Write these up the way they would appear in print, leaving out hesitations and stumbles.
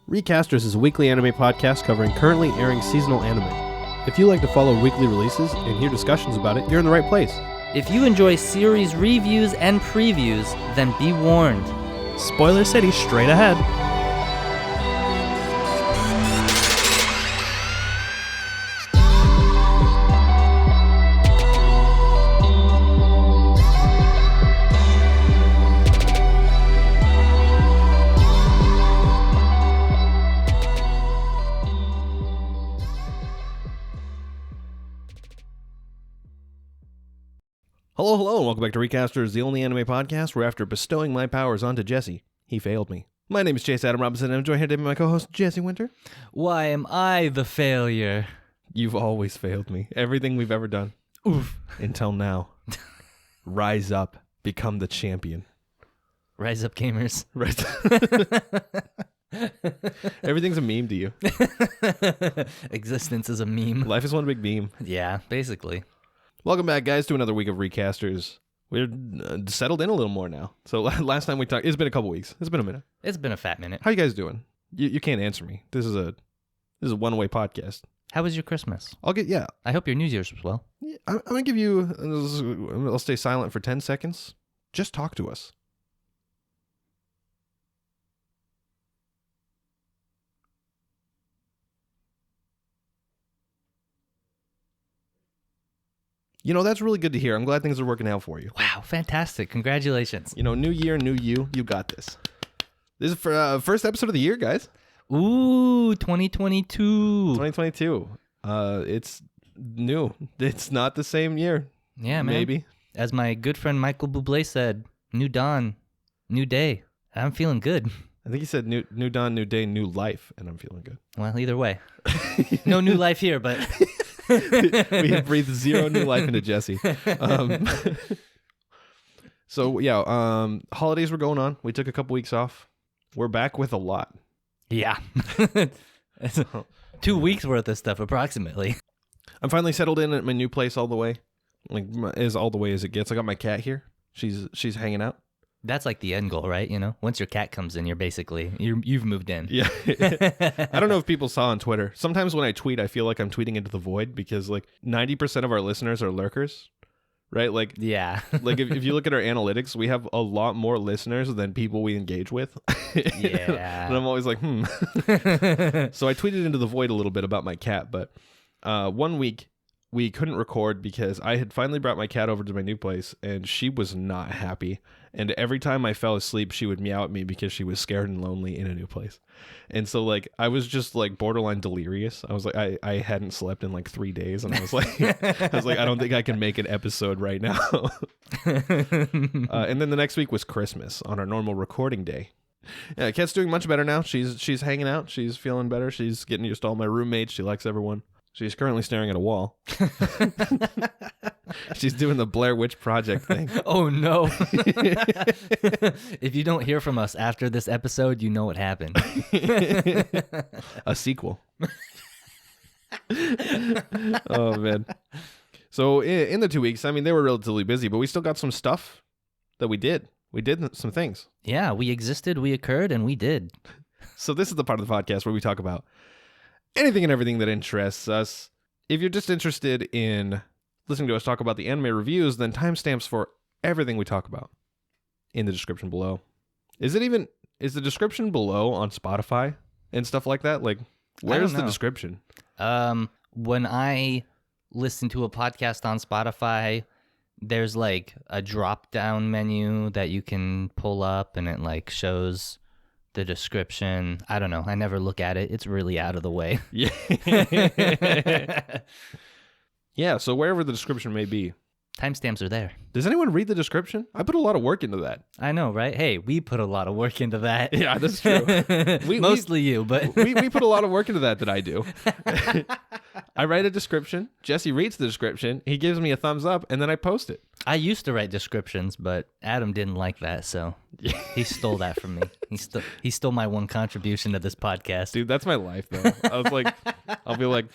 Recasters is a weekly anime podcast covering currently airing seasonal anime. If you like to follow weekly releases and hear discussions about it, you're in the right place. If you enjoy series reviews and previews, then be warned. Spoiler City straight ahead. Hello, and welcome back to Recasters, the only anime podcast where after bestowing my powers onto Jesse, he failed me. My name is Chase Adam Robinson, and I'm joined here today by my co-host, Jesse Winter. Why am I the failure? You've always failed me. Everything we've ever done. Oof. Until now. Rise up. Become the champion. Rise up, gamers. Rise Everything's a meme to you. Existence is a meme. Life is one big meme. Yeah, basically. Welcome back, guys, to another week of Recasters. We're settled in a little more now. So last time we talked, it's been a couple weeks. It's been a minute. It's been a fat minute. How you guys doing? You can't answer me. This is a one-way podcast. How was your Christmas? I hope your New Year's was well. I'm gonna give you. I'll stay silent for 10 seconds. Just talk to us. You know, that's really good to hear. I'm glad things are working out for you. Wow, fantastic. Congratulations. You know, new year, new you. You got this. This is for first episode of the year, guys. Ooh, 2022. 2022. It's new. It's not the same year. Yeah, man. Maybe. As my good friend Michael Bublé said, new dawn, new day. I'm feeling good. I think he said new dawn, new day, new life, and I'm feeling good. Well, either way. No new life here, but... We have breathed zero new life into Jesse. So yeah, holidays were going on. We took a couple weeks off. We're back with a lot. Yeah. 2 weeks worth of stuff, approximately. I'm finally settled in at my new place all the way. Like, as all the way as it gets. I got my cat here. She's hanging out. That's like the end goal, right? You know, once your cat comes in, you've moved in. Yeah. I don't know if people saw on Twitter. Sometimes when I tweet, I feel like I'm tweeting into the void because like 90% of our listeners are lurkers, right? Like, yeah. Like if you look at our analytics, we have a lot more listeners than people we engage with. Yeah. And I'm always like, So I tweeted into the void a little bit about my cat, but 1 week we couldn't record because I had finally brought my cat over to my new place and she was not happy. And every time I fell asleep, she would meow at me because she was scared and lonely in a new place. And so like, I was just like borderline delirious. I was like, I hadn't slept in like 3 days. And I was like, I don't think I can make an episode right now. And then the next week was Christmas on our normal recording day. Yeah, Kat's doing much better now. She's hanging out. She's feeling better. She's getting used to all my roommates. She likes everyone. She's currently staring at a wall. She's doing the Blair Witch Project thing. Oh, no. If you don't hear from us after this episode, you know what happened. A sequel. Oh, man. So in the 2 weeks, I mean, they were relatively busy, but we still got some stuff that we did. We did some things. Yeah, we existed, we occurred, and we did. So this is the part of the podcast where we talk about anything and everything that interests us. If you're just interested in listening to us talk about the anime reviews, then timestamps for everything we talk about in the description below. Is the description below on Spotify and stuff like that? Like, where's the description? When I listen to a podcast on Spotify, there's like a drop down menu that you can pull up and it like shows the description. I don't know. I never look at it. It's really out of the way. Yeah. Yeah, so wherever the description may be. Timestamps are there. Does anyone read the description? I put a lot of work into that. I know, right? Hey, we put a lot of work into that. Yeah, that's true. Mostly you, but... we put a lot of work into that I do. I write a description. Jesse reads the description. He gives me a thumbs up, and then I post it. I used to write descriptions, but Adam didn't like that, so he stole that from me. He stole my one contribution to this podcast. Dude, that's my life, though. I'll be like,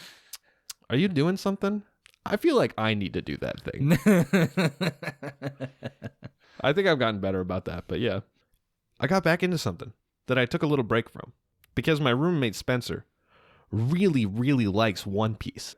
are you doing something? I feel like I need to do that thing. I think I've gotten better about that, but yeah. I got back into something that I took a little break from. because my roommate Spencer really, really likes One Piece.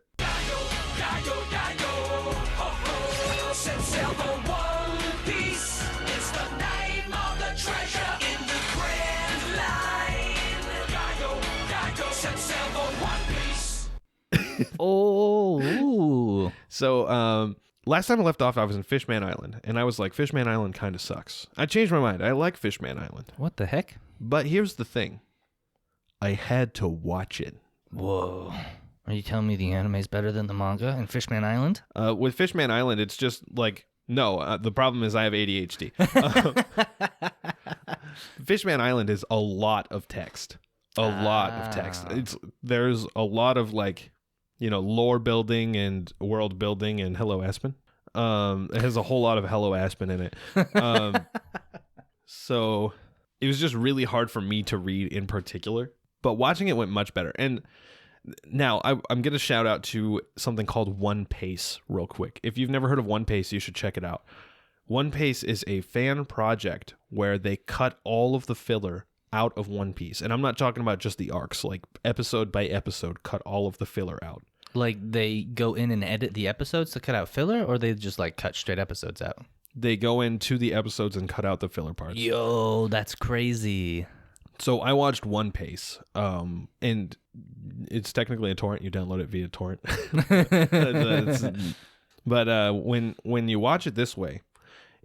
Oh, ooh. So last time I left off, I was in Fishman Island, and I was like, Fishman Island kind of sucks. I changed my mind. I like Fishman Island. What the heck? But here's the thing. I had to watch it. Whoa. Are you telling me the anime's better than the manga in Fishman Island? With Fishman Island, it's just like, no, the problem is I have ADHD. Fishman Island is a lot of text. Lot of text. There's a lot of like, lore building and world building and Hello Aspen. It has a whole lot of Hello Aspen in it. So it was just really hard for me to read in particular, but watching it went much better. And now I'm going to shout out to something called One Pace real quick. If you've never heard of One Pace, you should check it out. One Pace is a fan project where they cut all of the filler out of One Piece. And I'm not talking about just the arcs, like episode by episode, cut all of the filler out. Like they go in and edit the episodes to cut out filler, or they just like cut straight episodes out? They go into the episodes and cut out the filler parts. Yo, that's crazy. So I watched One Pace, and it's technically a torrent. You download it via torrent. But when you watch it this way,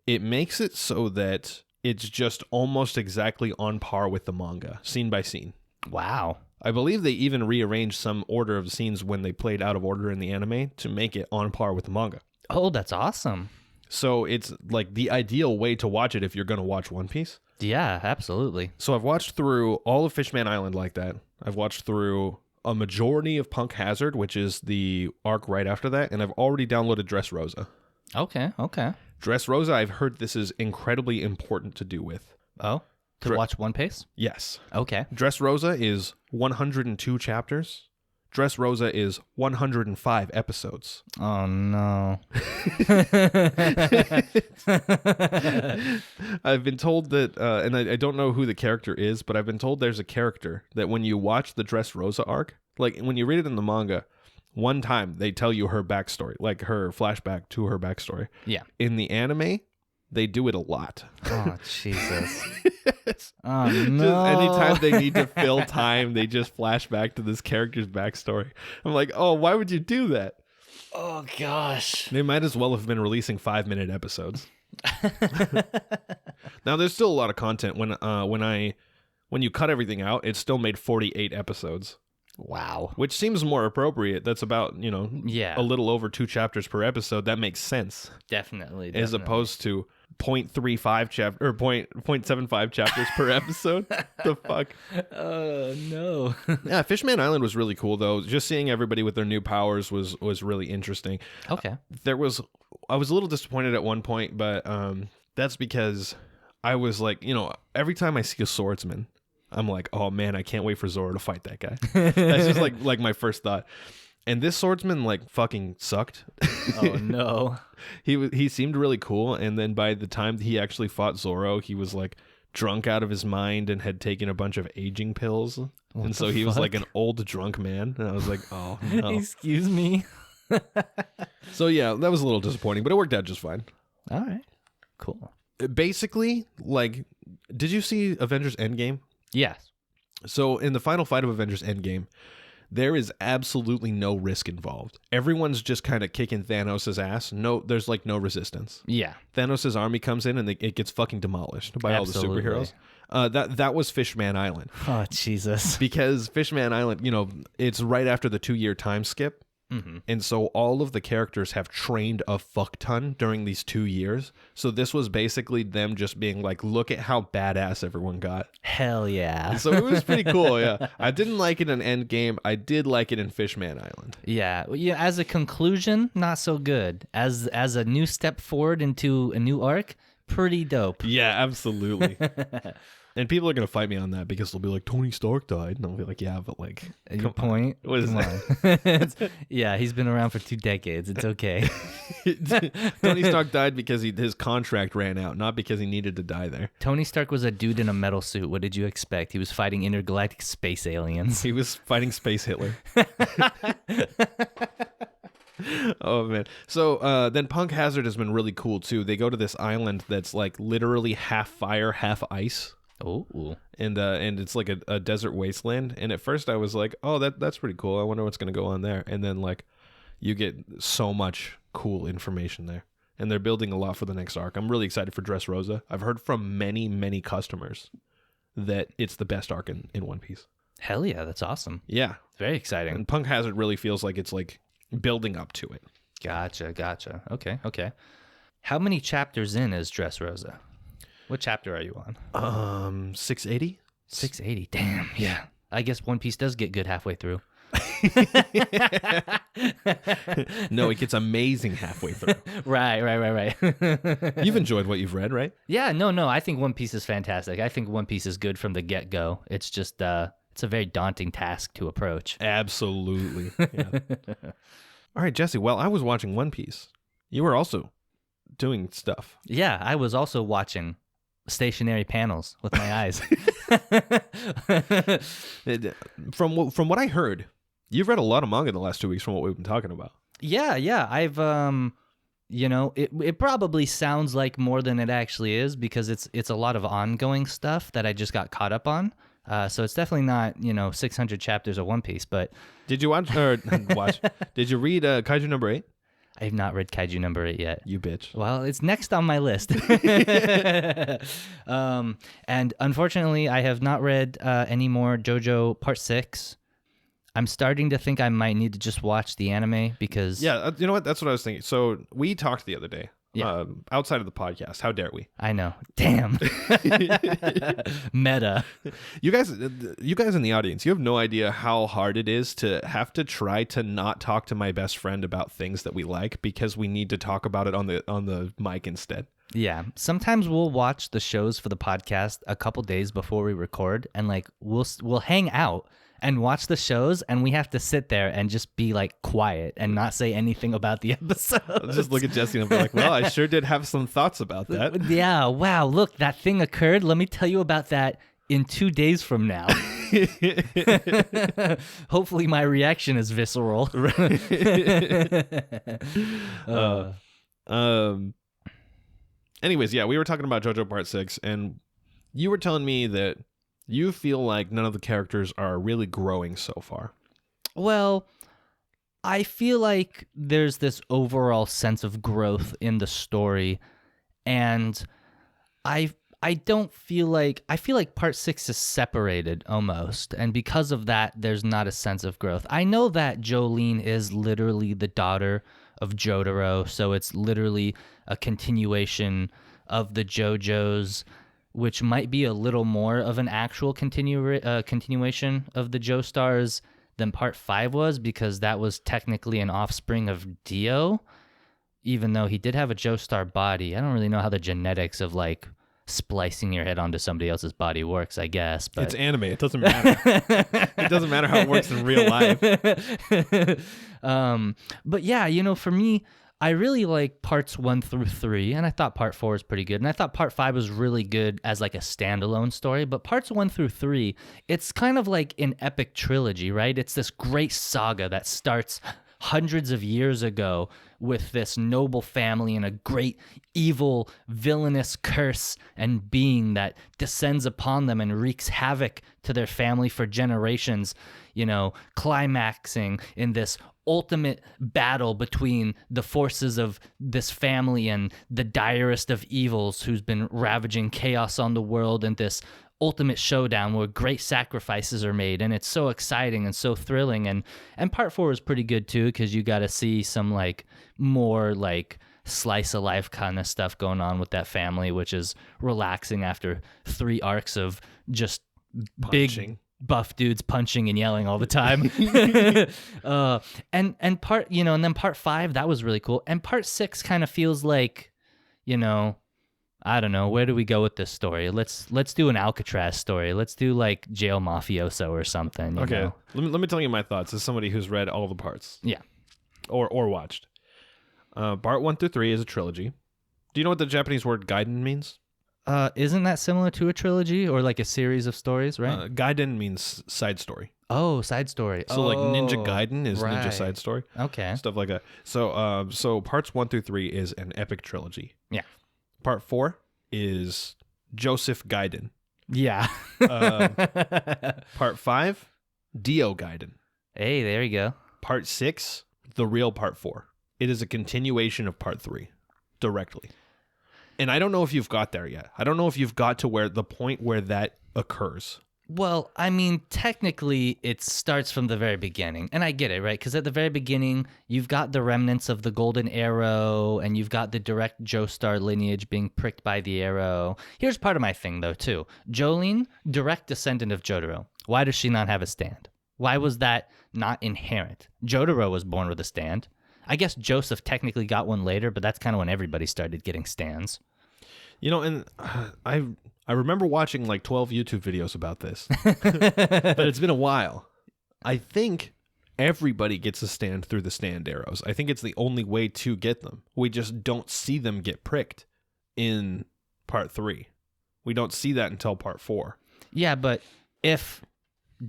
it makes it so that it's just almost exactly on par with the manga, scene by scene. Wow. I believe they even rearranged some order of scenes when they played out of order in the anime to make it on par with the manga. Oh, that's awesome. So it's like the ideal way to watch it if you're going to watch One Piece. Yeah, absolutely. So I've watched through all of Fishman Island like that. I've watched through a majority of Punk Hazard, which is the arc right after that, and I've already downloaded Dressrosa. Okay. Dressrosa, I've heard this is incredibly important to do with. Oh, to watch One Piece? Yes. Okay. Dressrosa is 102 chapters. Dressrosa is 105 episodes. Oh, no. I've been told that, and I don't know who the character is, but I've been told there's a character that when you watch the Dressrosa arc, like when you read it in the manga, one time they tell you her backstory, like her flashback to her backstory. Yeah. In the anime, they do it a lot. Oh, Jesus. Oh, no. Just anytime they need to fill time, they just flash back to this character's backstory. I'm like, oh, why would you do that? Oh, gosh. They might as well have been releasing 5-minute episodes. Now, there's still a lot of content. When you cut everything out, it still made 48 episodes. Wow. Which seems more appropriate. That's about, a little over 2 chapters per episode. That makes sense. Definitely. As opposed to 0.75 chapters per episode. The fuck? Oh, no. Yeah, Fishman Island was really cool, though. Just seeing everybody with their new powers was really interesting. Okay. I was a little disappointed at one point, but that's because I was like, every time I see a swordsman, I'm like, oh man, I can't wait for Zoro to fight that guy. That's just like my first thought. And this swordsman like fucking sucked. Oh no. He seemed really cool, and then by the time he actually fought Zoro, he was like drunk out of his mind and had taken a bunch of aging pills. And so he was like an old drunk man. And I was like, oh no. Excuse me. So yeah, that was a little disappointing, but it worked out just fine. All right. Cool. Basically, like, did you see Avengers Endgame? Yes. So in the final fight of Avengers Endgame, there is absolutely no risk involved. Everyone's just kind of kicking Thanos' ass. No, there's like no resistance. Yeah. Thanos' army comes in and it gets fucking demolished by all the superheroes. That was Fishman Island. Oh, Jesus. Because Fishman Island, it's right after the 2-year time skip. Mm-hmm. And so all of the characters have trained a fuck ton during these 2 years. So this was basically them just being like, look at how badass everyone got. Hell yeah. So it was pretty cool, yeah. I didn't like it in Endgame. I did like it in Fishman Island. Yeah. As a conclusion, not so good. As a new step forward into a new arc, pretty dope. Yeah, absolutely. And people are going to fight me on that because they'll be like, Tony Stark died. And I'll be like, yeah, but like, Your point? What is Come on. Yeah, he's been around for 2 decades. It's okay. Tony Stark died because his contract ran out, not because he needed to die there. Tony Stark was a dude in a metal suit. What did you expect? He was fighting intergalactic space aliens. He was fighting Space Hitler. Oh, man. So then Punk Hazard has been really cool, too. They go to this island that's like literally half fire, half ice. Oh, And it's like a desert wasteland. And at first I was like, oh, that's pretty cool. I wonder what's going to go on there. And then like you get so much cool information there. And they're building a lot for the next arc. I'm really excited for Dressrosa. I've heard from many, many customers that it's the best arc in One Piece. hell yeah, that's awesome. Yeah. Very exciting. And Punk Hazard really feels like it's like building up to it. Gotcha. Okay. How many chapters in is Dressrosa? What chapter are you on? 680? 680. Damn. Yeah. I guess One Piece does get good halfway through. No, it gets amazing halfway through. Right. You've enjoyed what you've read, right? Yeah, no. I think One Piece is fantastic. I think One Piece is good from the get-go. It's just, it's a very daunting task to approach. Absolutely. Yeah. All right, Jesse. Well, I was watching One Piece. You were also doing stuff. Yeah, I was also watching stationary panels with my eyes. From what I heard, you've read a lot of manga the last 2 weeks from what we've been talking about. Yeah. I've, it probably sounds like more than it actually is because it's a lot of ongoing stuff that I just got caught up on. So it's definitely not, 600 chapters of One Piece, but... Did you watch? Did you read Kaiju number 8? I have not read Kaiju number 8 yet. You bitch. Well, it's next on my list. And unfortunately, I have not read any more JoJo Part 6. I'm starting to think I might need to just watch the anime because... Yeah, you know what? That's what I was thinking. So we talked the other day. Yeah. Outside of the podcast. How dare we? I know. Damn. Meta. You guys in the audience, you have no idea how hard it is to have to try to not talk to my best friend about things that we like because we need to talk about it on the mic instead. Yeah. Sometimes we'll watch the shows for the podcast a couple days before we record and like we'll hang out and watch the shows, and we have to sit there and just be like quiet and not say anything about the episode. I'll just look at Jesse and be like, well, I sure did have some thoughts about that. Yeah, wow, look, that thing occurred. Let me tell you about that in 2 days from now. Hopefully my reaction is visceral. Anyways, yeah, we were talking about JoJo Part 6, and you were telling me that you feel like none of the characters are really growing so far. Well, I feel like there's this overall sense of growth in the story, and I don't feel like... I feel like Part 6 is separated almost, and because of that, there's not a sense of growth. I know that Jolene is literally the daughter of Jotaro, so it's literally a continuation of the JoJos, which might be a little more of an actual continuation of the Joestars than Part 5 was, because that was technically an offspring of Dio, even though he did have a Joestar body. I don't really know how the genetics of, like, splicing your head onto somebody else's body works, I guess. But it's anime. It doesn't matter. It doesn't matter how it works in real life. But yeah, for me, I really like parts 1 through 3, and I thought part 4 was pretty good, and I thought part 5 was really good as like a standalone story, but parts 1 through 3, it's kind of like an epic trilogy, right? It's this great saga that starts hundreds of years ago with this noble family and a great evil villainous curse and being that descends upon them and wreaks havoc to their family for generations, climaxing in this ultimate battle between the forces of this family and the direst of evils who's been ravaging chaos on the world, and this ultimate showdown where great sacrifices are made, and it's so exciting and so thrilling. And part 4 is pretty good too, because you got to see some like more like slice of life kind of stuff going on with that family, which is relaxing after 3 arcs of just Punching. Big buff dudes punching and yelling all the time. And part, and then part 5, that was really cool. And part 6 kind of feels like, I don't know. Where do we go with this story? Let's do an Alcatraz story. Let's do like Jail Mafioso or something. You know? Let me tell you my thoughts as somebody who's read all the parts. Yeah. Or watched. Part 1 through 3 is a trilogy. Do you know what the Japanese word gaiden means? Isn't that similar to a trilogy or like a series of stories, right? Gaiden means side story. Oh, side story. So like Ninja Gaiden is Ninja side story. Okay. Stuff like that. So parts 1 through 3 is an epic trilogy. Yeah. Part 4 is Joseph Gaiden. Yeah. Part 5, Dio Gaiden. Hey, there you go. Part 6, the real part 4. It is a continuation of part 3 directly. And I don't know if you've got there yet. I don't know if you've got to where the point where that occurs. Well, I mean, technically, it starts from the very beginning. And I get it, right? Because at the very beginning, you've got the remnants of the Golden Arrow, and you've got the direct Joestar lineage being pricked by the arrow. Here's part of my thing, though, too. Jolene, direct descendant of Jotaro. Why does she not have a stand? Why was that not inherent? Jotaro was born with a stand. I guess Joseph technically got one later, but that's kind of when everybody started getting stands. You know, and I remember watching like 12 YouTube videos about this, but it's been a while. I think everybody gets a stand through the stand arrows. I think it's the only way to get them. We just don't see them get pricked in part 3. We don't see that until part 4. Yeah, but if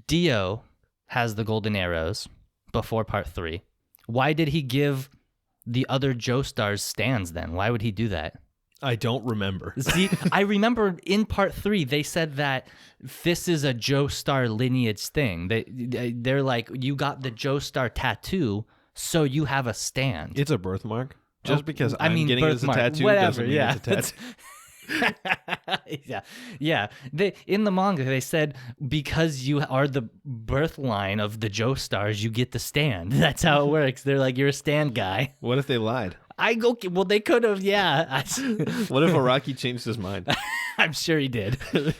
Dio has the golden arrows before part 3, why did he give the other Joestars stands then? Why would he do that? I don't remember. See, I remember in part 3, they said that this is a Joestar lineage thing. They're like, you got the Joestar tattoo, so you have a stand. It's a birthmark. Just because I mean, getting it as a tattoo doesn't mean it's a tattoo. Yeah. In the manga, they said because you are the birth line of the Joestars, you get the stand. That's how it works. They're like, you're a stand guy. What if they lied? Well, they could have, yeah. What if Araki changed his mind? I'm sure he did.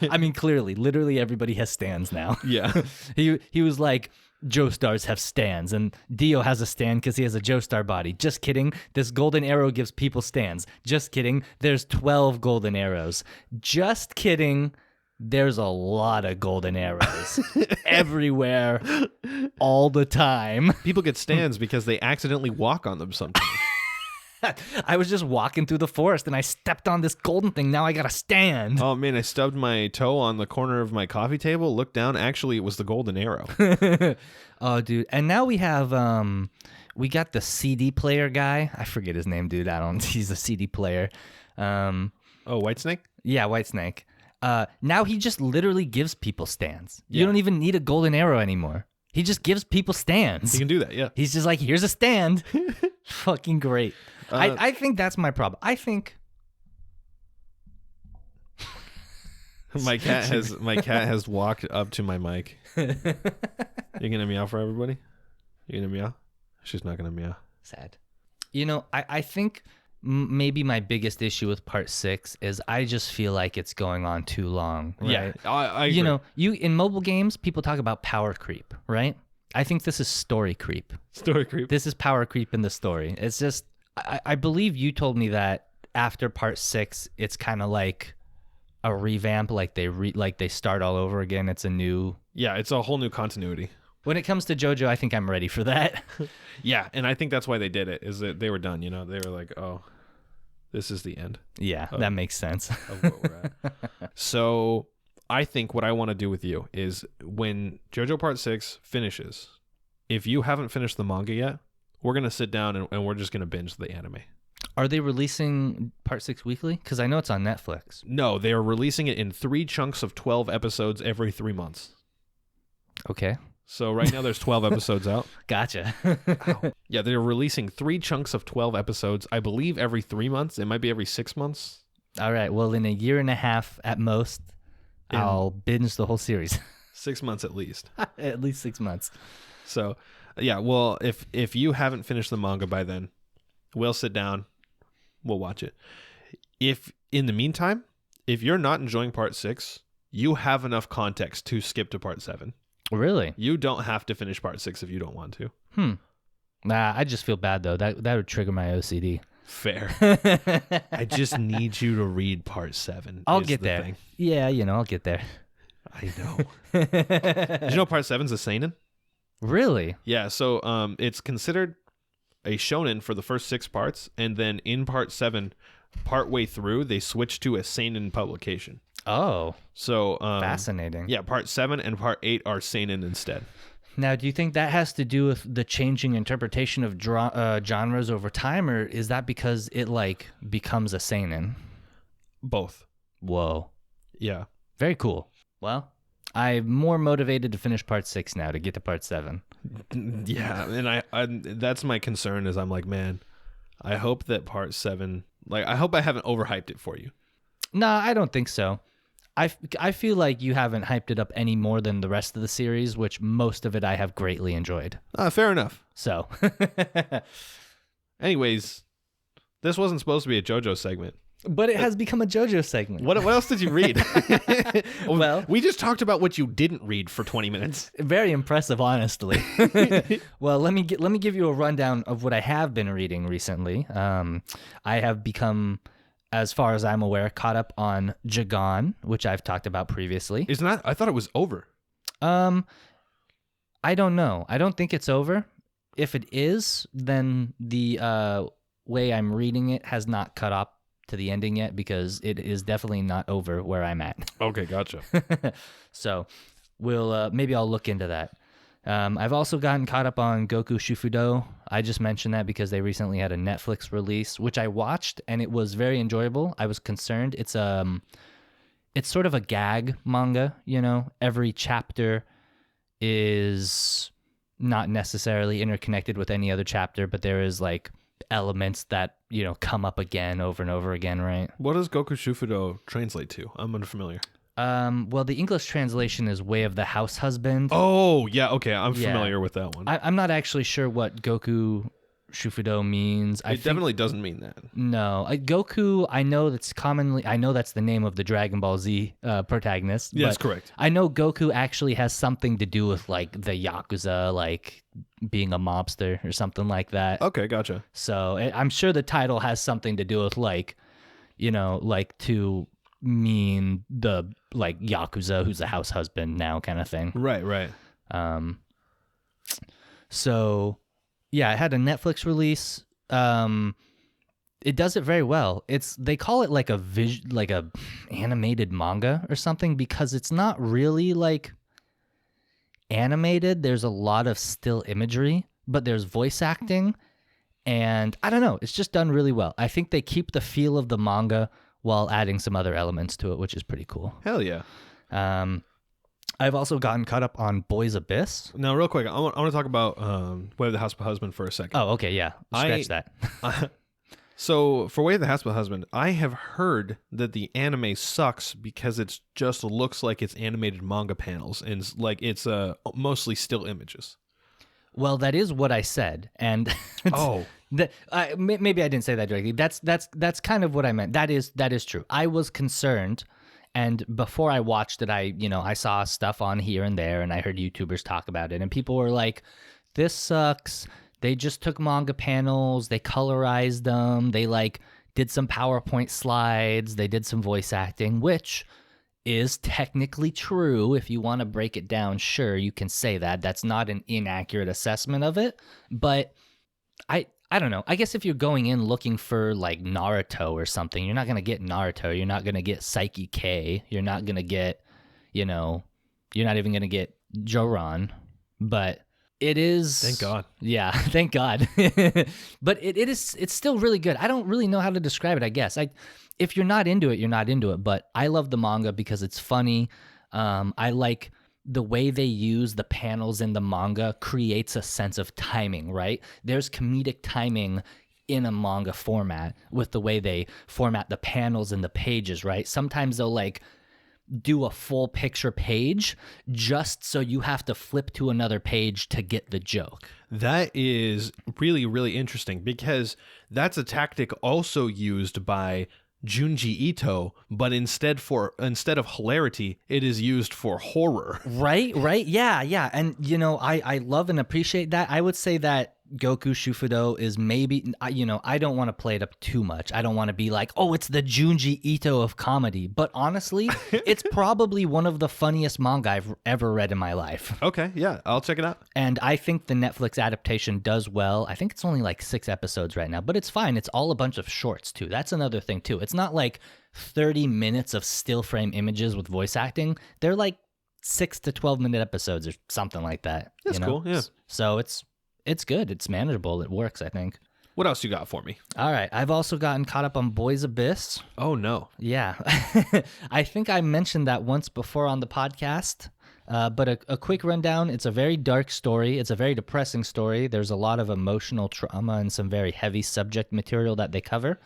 I mean, clearly, literally everybody has stands now. Yeah. He was like, Joestars have stands, and Dio has a stand because he has a Joestar body. Just kidding. This golden arrow gives people stands. Just kidding. There's 12 golden arrows. Just kidding. There's a lot of golden arrows everywhere, all the time. People get stands because they accidentally walk on them sometimes. I was just walking through the forest and I stepped on this golden thing. Now I got a stand. Oh man, I stubbed my toe on the corner of my coffee table. Looked down. Actually, it was the golden arrow. Oh, dude. And now we have we got the CD player guy. I forget his name, dude. He's a CD player. Oh, Whitesnake? Yeah, Whitesnake. Now he just literally gives people stands. Yeah. You don't even need a golden arrow anymore. He just gives people stands. He can do that, yeah. He's just like, here's a stand. Fucking great. I think that's my problem. I think my cat has walked up to my mic. You gonna meow for everybody? You gonna meow? She's not gonna meow. Sad. You know, I think maybe my biggest issue with part 6 is I just feel like it's going on too long. Right? Yeah, I agree. You know, in mobile games, people talk about power creep, right? I think this is story creep. Story creep. This is power creep in the story. It's just, I believe you told me that after part 6, it's kind of like a revamp, like they start all over again. It's a new. Yeah, it's a whole new continuity. When it comes to JoJo, I think I'm ready for that. Yeah, and I think that's why they did it, is that they were done, you know? They were like, oh, this is the end. Yeah, that makes sense. Of what we're at. So I think what I want to do with you is when JoJo Part 6 finishes, if you haven't finished the manga yet, we're going to sit down and we're just going to binge the anime. Are they releasing Part 6 weekly? Because I know it's on Netflix. No, they are releasing it in 3 chunks of 12 episodes every 3 months. Okay. So right now there's 12 episodes out. Gotcha. Yeah, they're releasing 3 chunks of 12 episodes, I believe every 3 months. It might be every 6 months. All right. Well, in a year and a half at most, I'll binge the whole series. 6 months at least. At least 6 months. So, yeah, well, if you haven't finished the manga by then, we'll sit down, we'll watch it. If in the meantime, if you're not enjoying Part 6, you have enough context to skip to Part 7. Really? You don't have to finish Part 6 if you don't want to. Nah, I just feel bad though. That would trigger my OCD. Fair. I just need you to read part 7. I'll get there. Thing. Yeah, I'll get there. I know. Did you know part 7's a seinen? Really? Yeah, so it's considered a shonen for the first 6 parts, and then in part 7, partway through, they switch to a seinen publication. Oh. So Fascinating. Yeah, part 7 and part 8 are seinen instead. Now, do you think that has to do with the changing interpretation of genres over time, or is that because it becomes a seinen? Both. Whoa. Yeah. Very cool. Well, I'm more motivated to finish part 6 now to get to part 7. Yeah, and I that's my concern is I'm like, man, I hope that part 7, I hope I haven't overhyped it for you. No, I don't think so. I feel like you haven't hyped it up any more than the rest of the series, which most of it I have greatly enjoyed. Fair enough. So, anyways, this wasn't supposed to be a JoJo segment. But it has become a JoJo segment. What else did you read? Well, we just talked about what you didn't read for 20 minutes. Very impressive, honestly. Well, let me give you a rundown of what I have been reading recently. I have become, as far as I'm aware, caught up on Jagan, which I've talked about previously. Isn't that? I thought it was over. I don't know. I don't think it's over. If it is, then the way I'm reading it has not caught up to the ending yet, because it is definitely not over where I'm at. Okay, gotcha. So maybe I'll look into that. I've also gotten caught up on Goku Shufudo. I just mentioned that because they recently had a Netflix release, which I watched, and it was very enjoyable. I was concerned. It's sort of a gag manga, Every chapter is not necessarily interconnected with any other chapter, but there is elements that come up again over and over again, right? What does Goku Shufudo translate to? I'm unfamiliar. Well, the English translation is Way of the House Husband. Oh, yeah, okay. I'm familiar with that one. I'm not actually sure what Goku Shufudo means. It definitely doesn't mean that. No. Goku, I know that's the name of the Dragon Ball Z protagonist. Yes, correct. I know Goku actually has something to do with the Yakuza, being a mobster or something like that. Okay, gotcha. So I'm sure the title has something to do with to mean the Yakuza who's a house husband now kind of thing. Right. So yeah, it had a Netflix release. It does it very well. They call it a animated manga or something, because it's not really animated. There's a lot of still imagery, but there's voice acting, and I don't know, it's just done really well. I think they keep the feel of the manga while adding some other elements to it, which is pretty cool. Hell yeah. I've also gotten caught up on Boys Abyss. Now, real quick, I want to talk about Way of the House Husband for a second. Oh, okay, yeah. Scratch that. So, for Way of the House Husband, I have heard that the anime sucks because it just looks like it's animated manga panels, and it's mostly still images. Well, that is what I said, and maybe I didn't say that directly. That's kind of what I meant. That is true. I was concerned, and before I watched it, I saw stuff on here and there, and I heard YouTubers talk about it, and people were like, "This sucks. They just took manga panels, they colorized them, they did some PowerPoint slides, they did some voice acting," which is technically true. If you want to break it down, sure, you can say that. That's not an inaccurate assessment of it. But I don't know. I guess if you're going in looking for Naruto or something, you're not going to get Naruto. You're not going to get Psyche K. You're not going to get, you're not even going to get Joran. But it is... Thank God. Yeah, thank God. But it's still really good. I don't really know how to describe it, I guess. If you're not into it, you're not into it. But I love the manga because it's funny. I like the way they use the panels in the manga creates a sense of timing, right? There's comedic timing in a manga format with the way they format the panels and the pages, right? Sometimes they'll do a full picture page just so you have to flip to another page to get the joke. That is really, really interesting, because that's a tactic also used by Junji Ito, but instead of hilarity, it is used for horror. Right? Yeah. And I love and appreciate that. I would say that Goku Shufudo is maybe, I don't want to play it up too much. I don't want to be like, oh, it's the Junji Ito of comedy. But honestly, it's probably one of the funniest manga I've ever read in my life. Okay, yeah, I'll check it out. And I think the Netflix adaptation does well. I think it's only like 6 episodes right now, but it's fine. It's all a bunch of shorts, too. That's another thing, too. It's not like 30 minutes of still frame images with voice acting. They're like 6 to 12-minute episodes or something like that. That's cool, yeah. So it's good. It's manageable. It works, I think. What else you got for me? All right. I've also gotten caught up on Boys Abyss. Oh, no. Yeah. I think I mentioned that once before on the podcast, but a quick rundown. It's a very dark story. It's a very depressing story. There's a lot of emotional trauma and some very heavy subject material that they cover.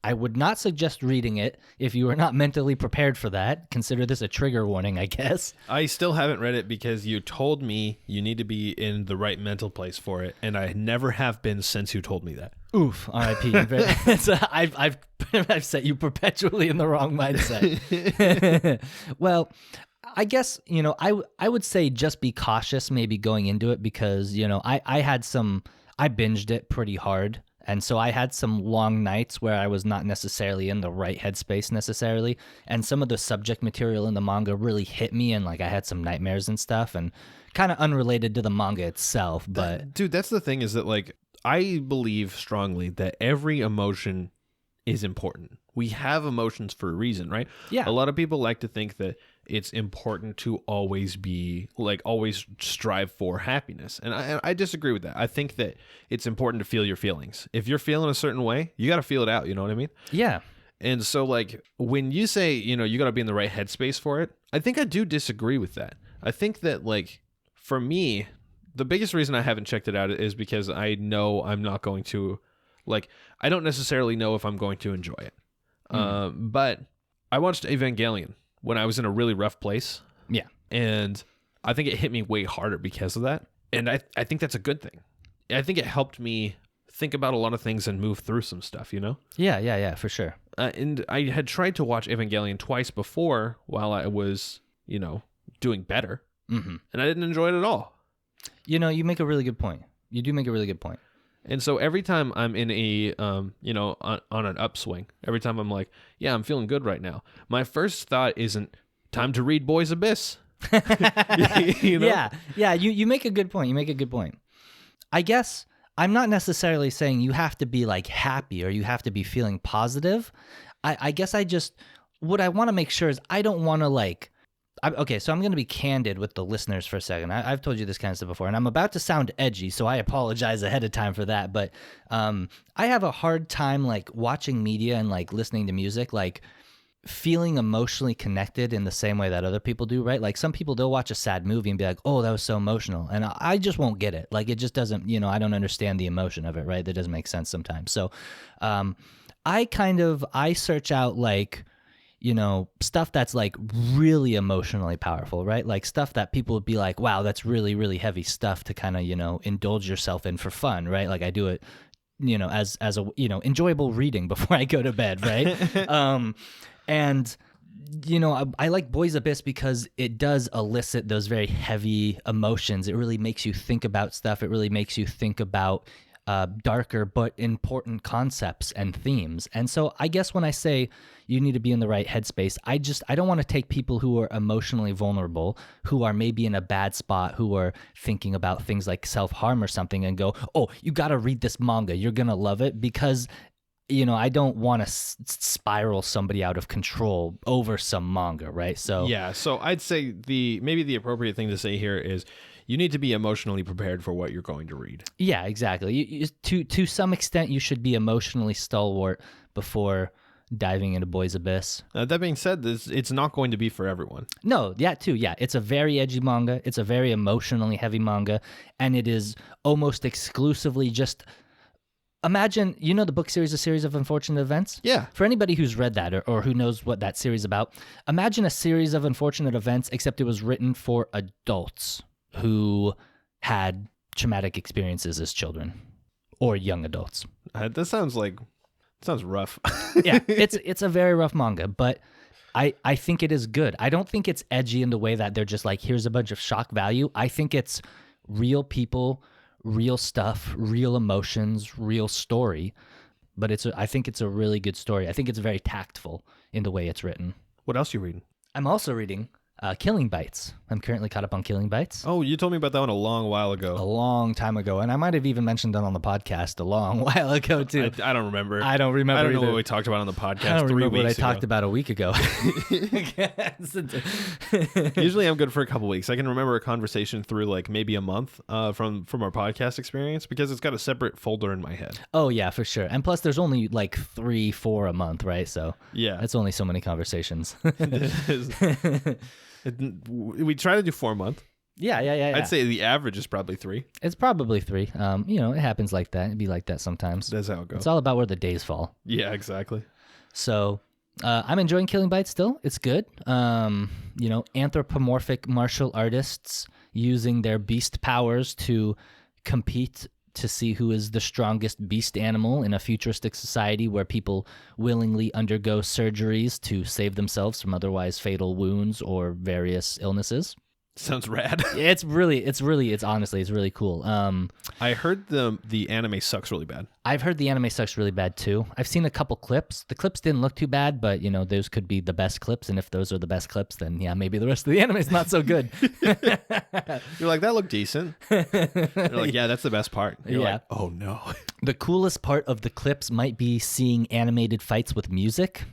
I would not suggest reading it if you are not mentally prepared for that. Consider this a trigger warning, I guess. I still haven't read it because you told me you need to be in the right mental place for it, and I never have been since you told me that. Oof, R.I.P. I've set you perpetually in the wrong mindset. Well, I guess, I would say just be cautious maybe going into it because, I binged it pretty hard. And so I had some long nights where I was not necessarily in the right headspace necessarily. And some of the subject material in the manga really hit me. And like I had some nightmares and stuff and kind of unrelated to the manga itself. But dude, that's the thing is that like I believe strongly that every emotion is important. We have emotions for a reason, right? Yeah. A lot of people like to think that it's important to always strive for happiness. And I disagree with that. I think that it's important to feel your feelings. If you're feeling a certain way, you got to feel it out. You know what I mean? Yeah. And so like when you say, you got to be in the right headspace for it, I think I do disagree with that. I think that like for me, the biggest reason I haven't checked it out is because I know I'm not going to I don't necessarily know if I'm going to enjoy it. But I watched Evangelion when I was in a really rough place. Yeah. And I think it hit me way harder because of that. And I think that's a good thing. I think it helped me think about a lot of things and move through some stuff, Yeah, for sure. And I had tried to watch Evangelion twice before while I was, doing better. Mm-hmm. And I didn't enjoy it at all. You make a really good point. You do make a really good point. And so every time I'm in a, on an upswing, every time I'm like, yeah, I'm feeling good right now, my first thought isn't time to read Boys Abyss. Yeah, you make a good point. I guess I'm not necessarily saying you have to be like happy or you have to be feeling positive. I guess what I want to make sure is I don't want to okay, so I'm going to be candid with the listeners for a second. I've told you this kind of stuff before, and I'm about to sound edgy, so I apologize ahead of time for that. But I have a hard time watching media and listening to music, feeling emotionally connected in the same way that other people do, right? Like some people, they'll watch a sad movie and be like, oh, that was so emotional. And I just won't get it. It just doesn't, I don't understand the emotion of it, right? That doesn't make sense sometimes. So I search out stuff that's really emotionally powerful, right? Stuff that people would be like, wow, that's really, really heavy stuff to kind of, indulge yourself in for fun, right? I do it, as a, enjoyable reading before I go to bed, right? And, I like Boys Abyss because it does elicit those very heavy emotions. It really makes you think about stuff. It really makes you think about darker but important concepts and themes. And so I guess when I say you need to be in the right headspace, I don't want to take people who are emotionally vulnerable, who are maybe in a bad spot, who are thinking about things like self-harm or something and go, oh, you got to read this manga. You're going to love it because, I don't want to spiral somebody out of control over some manga, right? So yeah, so I'd say maybe the appropriate thing to say here is you need to be emotionally prepared for what you're going to read. Yeah, exactly. To some extent, you should be emotionally stalwart before diving into Boys Abyss. That being said, it's not going to be for everyone. No, that too, yeah. It's a very edgy manga. It's a very emotionally heavy manga, and it is almost exclusively just... Imagine, the book series, A Series of Unfortunate Events? Yeah. For anybody who's read that or who knows what that series is about, imagine a series of unfortunate events, except it was written for adults who had traumatic experiences as children or young adults. That sounds rough. Yeah, it's a very rough manga, but I think it is good. I don't think it's edgy in the way that they're just here's a bunch of shock value. I think it's real people real stuff, real emotions, real story. But I think it's a really good story. I think it's very tactful in the way it's written. What else are you reading? I'm also reading Killing Bites. I'm currently caught up on Killing Bites. Oh, you told me about that one a long while A ago. long time ago. And I might have even mentioned that on the podcast a long while ago, too. I don't remember. I don't remember I don't know either. what we talked about on the podcast. I don't 3 remember what I weeks talked ago. about a week ago. Usually I'm good for a couple weeks. I can remember a conversation through like maybe a month from our podcast experience because it's got a separate folder in my head. Oh, yeah, for sure. And plus, there's only like 3-4 a month, right? So Yeah. it's only so many conversations. We try to do 4 a month. Yeah. I'd say the average is probably 3. It's probably 3. It happens like that. It'd be like that sometimes. That's how it goes. It's all about where the days fall. Yeah, exactly. So I'm enjoying Killing Bites still. It's good. Anthropomorphic martial artists using their beast powers to compete to see who is the strongest beast animal in a futuristic society where people willingly undergo surgeries to save themselves from otherwise fatal wounds or various illnesses. Sounds rad. It's honestly really cool. I heard the anime sucks really bad. I've heard the anime sucks really bad too. I've seen a couple clips. The clips didn't look too bad, but those could be the best clips. And if those are the best clips, then yeah, maybe the rest of the anime is not so good. You're like, that looked decent. You're like, yeah, that's the best part. You're Yeah. like, oh no. The coolest part of the clips might be seeing animated fights with music.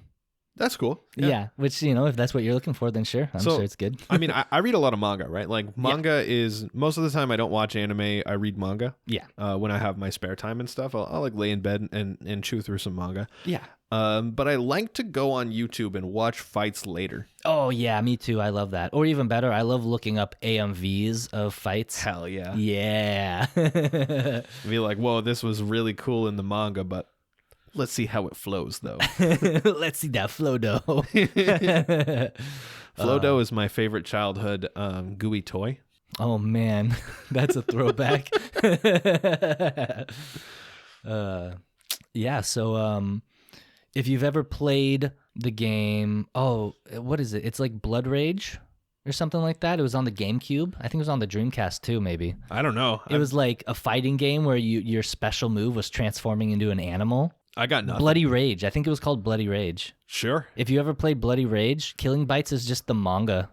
That's cool. Yeah, which, if that's what you're looking for, then sure. I'm sure it's good. I mean, I read a lot of manga, right? Like manga is most of the time I don't watch anime. I read manga. Yeah. When I have my spare time and stuff, I'll like lay in bed and chew through some manga. Yeah. But I like to go on YouTube and watch fights later. Oh, yeah, me too. I love that. Or even better, I love looking up AMVs of fights. Hell yeah. Yeah. Be like, whoa, this was really cool in the manga, but let's see how it flows, though. Let's see that Flodo. Flodo is my favorite childhood gooey toy. Oh, man. That's a throwback. So if you've ever played the game, what is it? It's like Blood Rage or something like that. It was on the GameCube. I think it was on the Dreamcast too, maybe. I don't know. It was like a fighting game where your special move was transforming into an animal. I got nothing. Bloody Rage. I think it was called Bloody Rage. Sure. If you ever played Bloody Rage, Killing Bites is just the manga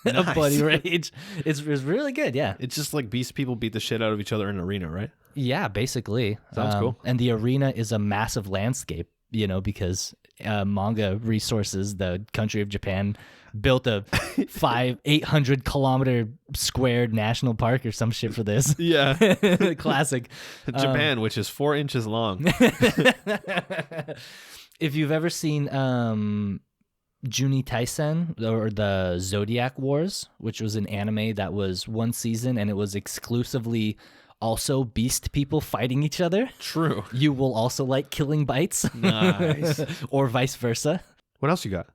of Nice. Bloody Rage. It's really good, yeah. It's just like beast people beat the shit out of each other in an arena, right? Yeah, basically. Sounds cool. And the arena is a massive landscape, because manga resources, the country of Japan, built a 800 kilometer squared national park or some shit for this. Yeah. Classic. Japan, which is 4 inches long. If you've ever seen Juni Taisen or the Zodiac Wars, which was an anime that was one season and it was exclusively also beast people fighting each other, True. you will also like Killing Bites. Nice. Or vice versa. What else you got?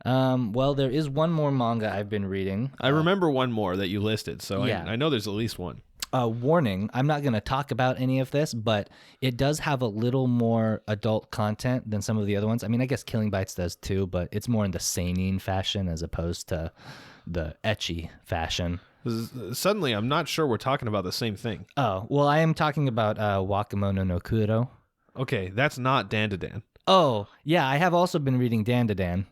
Well, there is one more manga I've been reading. I remember one more that you listed, so yeah. I know there's at least one. Warning, I'm not going to talk about any of this, but it does have a little more adult content than some of the other ones. I mean, I guess Killing Bites does too, but it's more in the seinen fashion as opposed to the ecchi fashion. Suddenly, I'm not sure we're talking about the same thing. Oh, well, I am talking about Wakamono no Kuro. Okay, that's not Dan to Dan. Oh, yeah, I have also been reading Dan to Dan.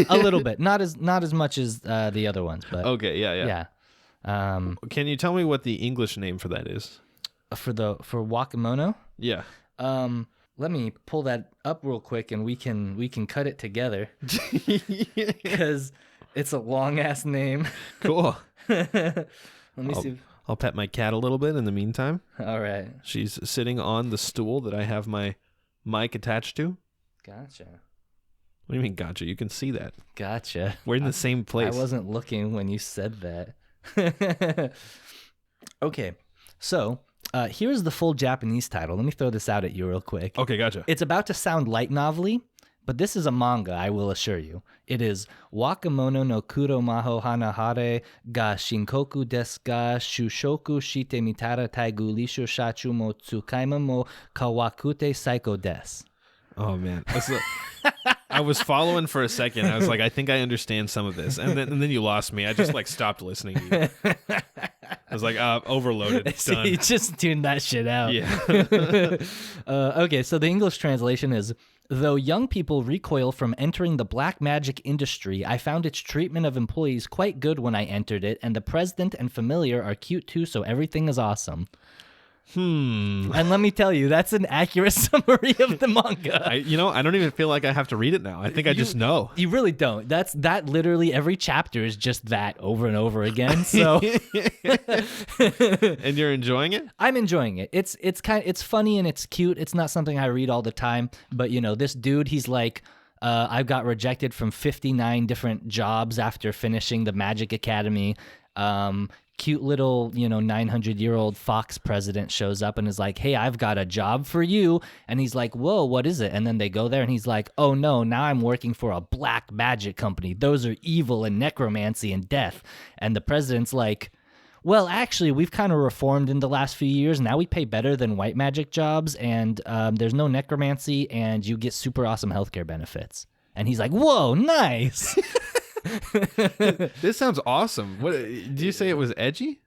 A little bit. Not as much as the other ones, but Okay, yeah. Can you tell me what the English name for that is? For Wakamono? Yeah. Let me pull that up real quick and we can cut it together because it's a long ass name. Cool. Let me see. I'll pet my cat a little bit in the meantime. All right. She's sitting on the stool that I have my mic attached to. Gotcha. What do you mean, gotcha? You can see that. Gotcha. We're in the same place. I wasn't looking when you said that. Okay. So here's the full Japanese title. Let me throw this out at you real quick. Okay, gotcha. It's about to sound light novel-y, but this is a manga, I will assure you. It is Wakamono no Kuro Maho Hanahare ga Shinkoku desu ga Shushoku shite mitara taigu lisho shachu mo tsukaima mo kawakute psycho desu. Oh, man. I was following for a second. I was like, I think I understand some of this. And then you lost me. I just stopped listening to you. I was like, overloaded. See, Done. just tune that shit out. Yeah. Okay, so the English translation is, though young people recoil from entering the black magic industry, I found its treatment of employees quite good when I entered it, and the president and familiar are cute too, so everything is awesome. And let me tell you, that's an accurate summary of the manga. I don't even feel like I have to read it now. I think I just know. You really don't. That literally every chapter is just that over and over again. So And you're enjoying it? I'm enjoying it. It's funny and it's cute. It's not something I read all the time, but this dude, he's like, I got rejected from 59 different jobs after finishing the Magic Academy. Cute little, 900-year-old Fox president shows up and is like, hey, I've got a job for you. And he's like, whoa, what is it? And then they go there and he's like, oh no, now I'm working for a black magic company. Those are evil and necromancy and death. And the president's like, well, actually, we've kind of reformed in the last few years. Now we pay better than white magic jobs, and there's no necromancy, and you get super awesome healthcare benefits. And he's like, whoa, nice. This sounds awesome. What did you say? It was edgy?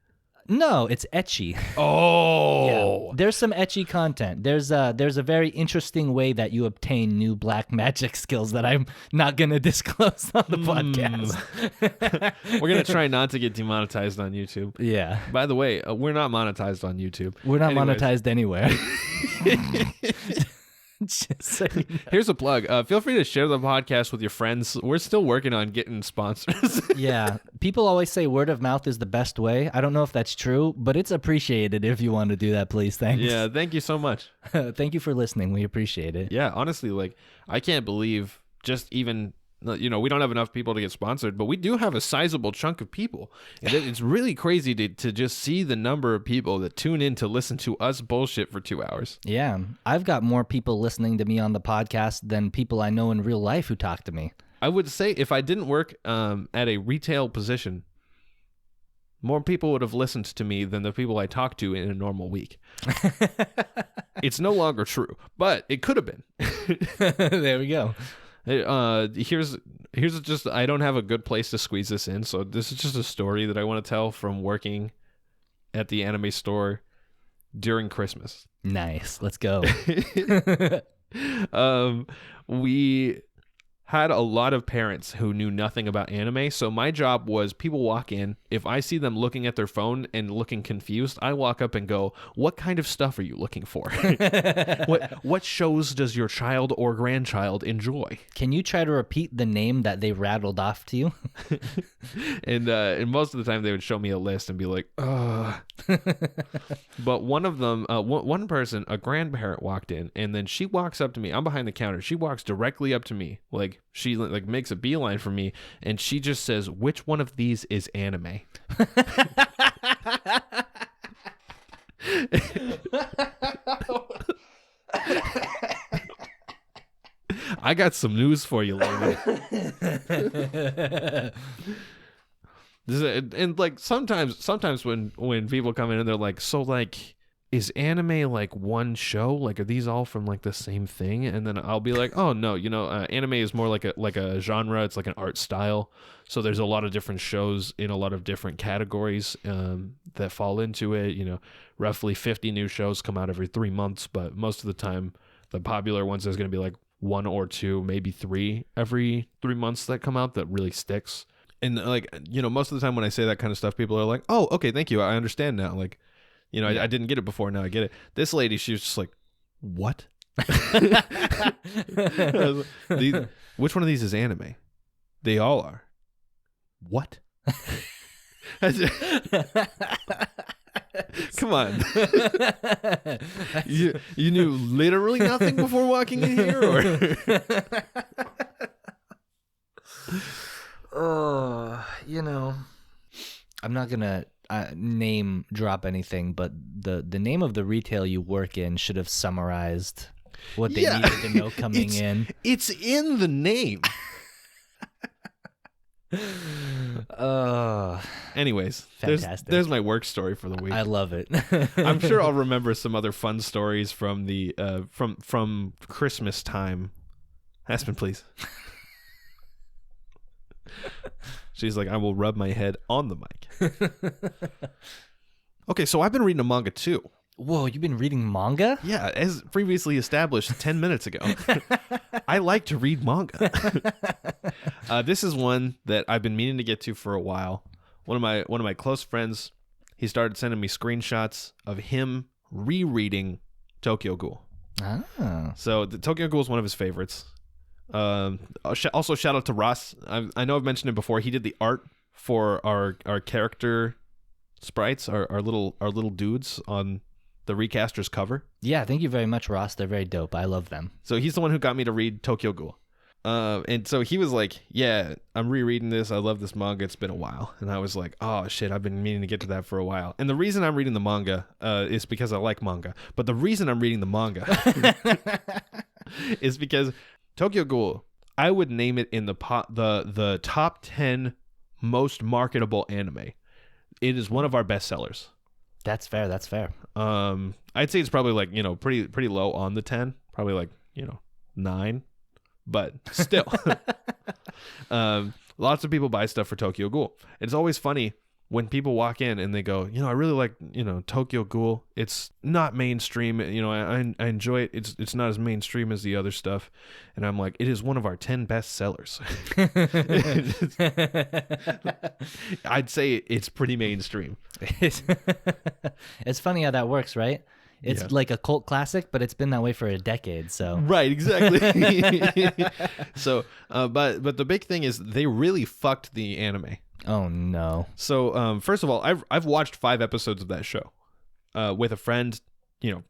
No, it's ecchi. Oh, Yeah. There's some ecchi content. There's a very interesting way that you obtain new black magic skills that I'm not gonna disclose on the podcast. We're gonna try not to get demonetized on YouTube. Yeah, By the way, we're not monetized on YouTube. we're not Anyways. monetized anywhere. Just so you know. Here's a plug. Feel free to share the podcast with your friends. We're still working on getting sponsors. Yeah, people always say word of mouth is the best way. I don't know if that's true, but it's appreciated if you want to do that, please. Thanks. Yeah, thank you so much. Thank you for listening. We appreciate it. Yeah, honestly, like, I can't believe just even, we don't have enough people to get sponsored, but we do have a sizable chunk of people. And it's really crazy to just see the number of people that tune in to listen to us bullshit for 2 hours. Yeah, I've got more people listening to me on the podcast than people I know in real life who talk to me. I would say if I didn't work at a retail position, more people would have listened to me than the people I talk to in a normal week. It's no longer true, but it could have been. There we go. Here's just, I don't have a good place to squeeze this in, so this is just a story that I want to tell from working at the anime store during Christmas. Nice. Let's go. We had a lot of parents who knew nothing about anime, so my job was, people walk in, if I see them looking at their phone and looking confused, I walk up and go, what kind of stuff are you looking for? What shows does your child or grandchild enjoy? Can you try to repeat the name that they rattled off to you? And most of the time they would show me a list and be like, ugh. But one of them, one person, a grandparent walked in, and then she walks up to me. I'm behind the counter. She walks directly up to me, like she like makes a beeline for me, and she just says, which one of these is anime? I got some news for you, lady. And like sometimes when people come in and they're like, so like, is anime like one show? Like, are these all from like the same thing? And then I'll be like, oh no, anime is more like a genre. It's like an art style. So there's a lot of different shows in a lot of different categories that fall into it. Roughly 50 new shows come out every 3 months, but most of the time, the popular ones, there's going to be like 1 or 2, maybe 3 every 3 months that come out that really sticks. And like, most of the time when I say that kind of stuff, people are like, oh, okay, thank you. I understand now. Like, I didn't get it before. Now I get it. This lady, she was just like, what? Which one of these is anime? They all are. What? Come on. You knew literally nothing before walking in here? Or? I'm not gonna name drop anything, but the name of the retail you work in should have summarized what they needed to know coming in. It's in the name. Anyways, fantastic. There's my work story for the week. I love it. I'm sure I'll remember some other fun stories from the from Christmas time. Aspen, please. She's like, I will rub my head on the mic. Okay, so I've been reading a manga too. Whoa, you've been reading manga? Yeah, as previously established 10 minutes ago. I like to read manga. This is one that I've been meaning to get to for a while. One of my close friends, he started sending me screenshots of him rereading Tokyo Ghoul. Ah. So the Tokyo Ghoul is one of his favorites. Also, shout out to Ross. I know I've mentioned it before. He did the art for our character sprites, our little dudes on the Recasters cover. Yeah, thank you very much, Ross. They're very dope. I love them. So he's the one who got me to read Tokyo Ghoul. And so he was like, yeah, I'm rereading this. I love this manga. It's been a while. And I was like, oh, shit, I've been meaning to get to that for a while. And the reason I'm reading the manga is because I like manga. But the reason I'm reading the manga is because Tokyo Ghoul, I would name it in the top 10 most marketable anime. It is one of our bestsellers. That's fair. That's fair. I'd say it's probably like, pretty low on the 10, probably like, 9, but still. Lots of people buy stuff for Tokyo Ghoul. It's always funny when people walk in and they go, I really like, Tokyo Ghoul. It's not mainstream. I enjoy it. It's not as mainstream as the other stuff. And I'm like, it is one of our 10 best sellers. I'd say it's pretty mainstream. It's funny how that works, right? It's like a cult classic, but it's been that way for a decade. So right, exactly. So, but the big thing is they really fucked the anime. Oh no! So, first of all, I've watched 5 episodes of that show, with a friend,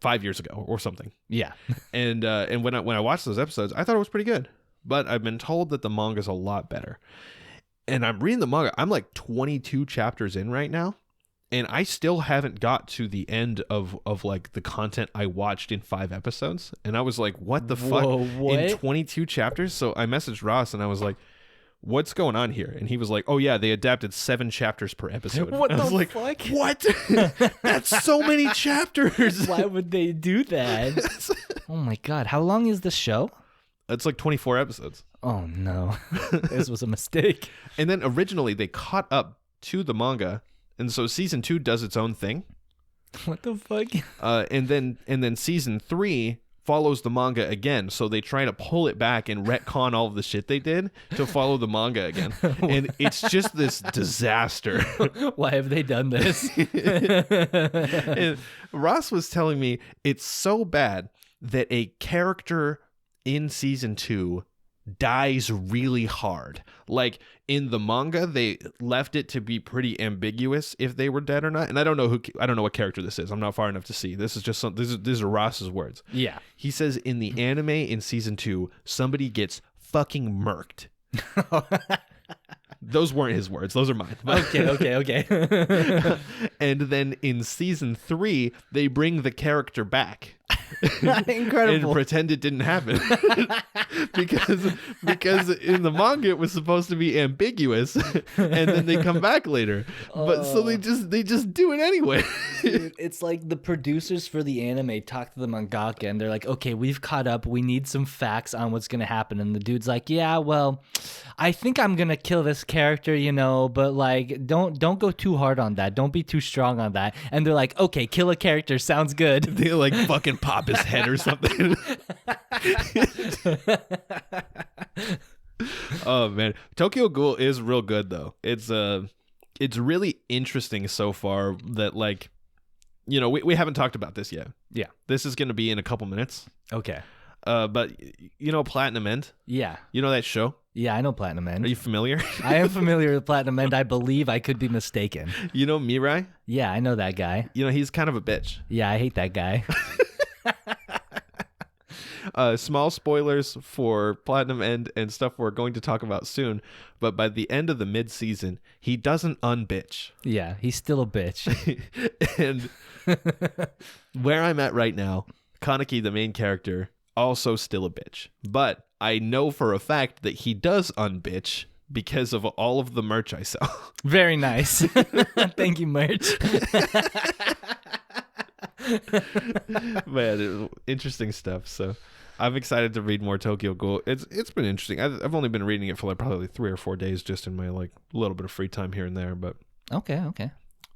5 years ago or something. Yeah. And when I watched those episodes, I thought it was pretty good. But I've been told that the manga's a lot better. And I'm reading the manga. I'm like 22 chapters in right now. And I still haven't got to the end of like the content I watched in 5 episodes. And I was like, what the fuck? What? In 22 chapters? So I messaged Ross and I was like, what's going on here? And he was like, oh yeah, they adapted 7 chapters per episode. What I was the like, fuck? What? That's so many chapters. Why would they do that? Oh my god. How long is the show? It's like 24 episodes. Oh no. This was a mistake. And then originally they caught up to the manga. And so season 2 does its own thing. What the fuck? And then season 3 follows the manga again. So they try to pull it back and retcon all of the shit they did to follow the manga again. And it's just this disaster. Why have they done this? And Ross was telling me it's so bad that a character in season 2 dies really hard. Like in the manga, they left it to be pretty ambiguous if they were dead or not. And I don't know what character this is. I'm not far enough to see. This is just these are Ross's words. Yeah. He says in the anime in season 2, somebody gets fucking murked. Those weren't his words. Those are mine. Okay. And then in season 3, they bring the character back. Incredible. And pretend it didn't happen. because in the manga it was supposed to be ambiguous and then they come back later. But so they just do it anyway. Dude, it's like the producers for the anime talk to the mangaka and they're like, okay, we've caught up. We need some facts on what's going to happen. And the dude's like, yeah, well, I think I'm going to kill this character, but like, don't go too hard on that. Don't be too strong on that. And they're like, okay, kill a character. Sounds good. They like fucking pop his head or something. Oh man, Tokyo Ghoul is real good though. It's really interesting so far that like, we haven't talked about this yet. Yeah. This is going to be in a couple minutes. Okay. But Platinum End? Yeah. You know that show? Yeah, I know Platinum End. Are you familiar? I am familiar with Platinum End. I believe I could be mistaken. You know Mirai? Yeah, I know that guy. He's kind of a bitch. Yeah, I hate that guy. Small spoilers for Platinum End and stuff we're going to talk about soon, but by the end of the mid-season, he doesn't unbitch. Yeah, he's still a bitch. And where I'm at right now, Kaneki, the main character, also still a bitch. But I know for a fact that he does unbitch because of all of the merch I sell. Very nice. Thank you, merch. Man, interesting stuff. So I'm excited to read more Tokyo Ghoul. It's been interesting. I've only been reading it for like probably 3 or 4 days just in my like little bit of free time here and there. But Okay.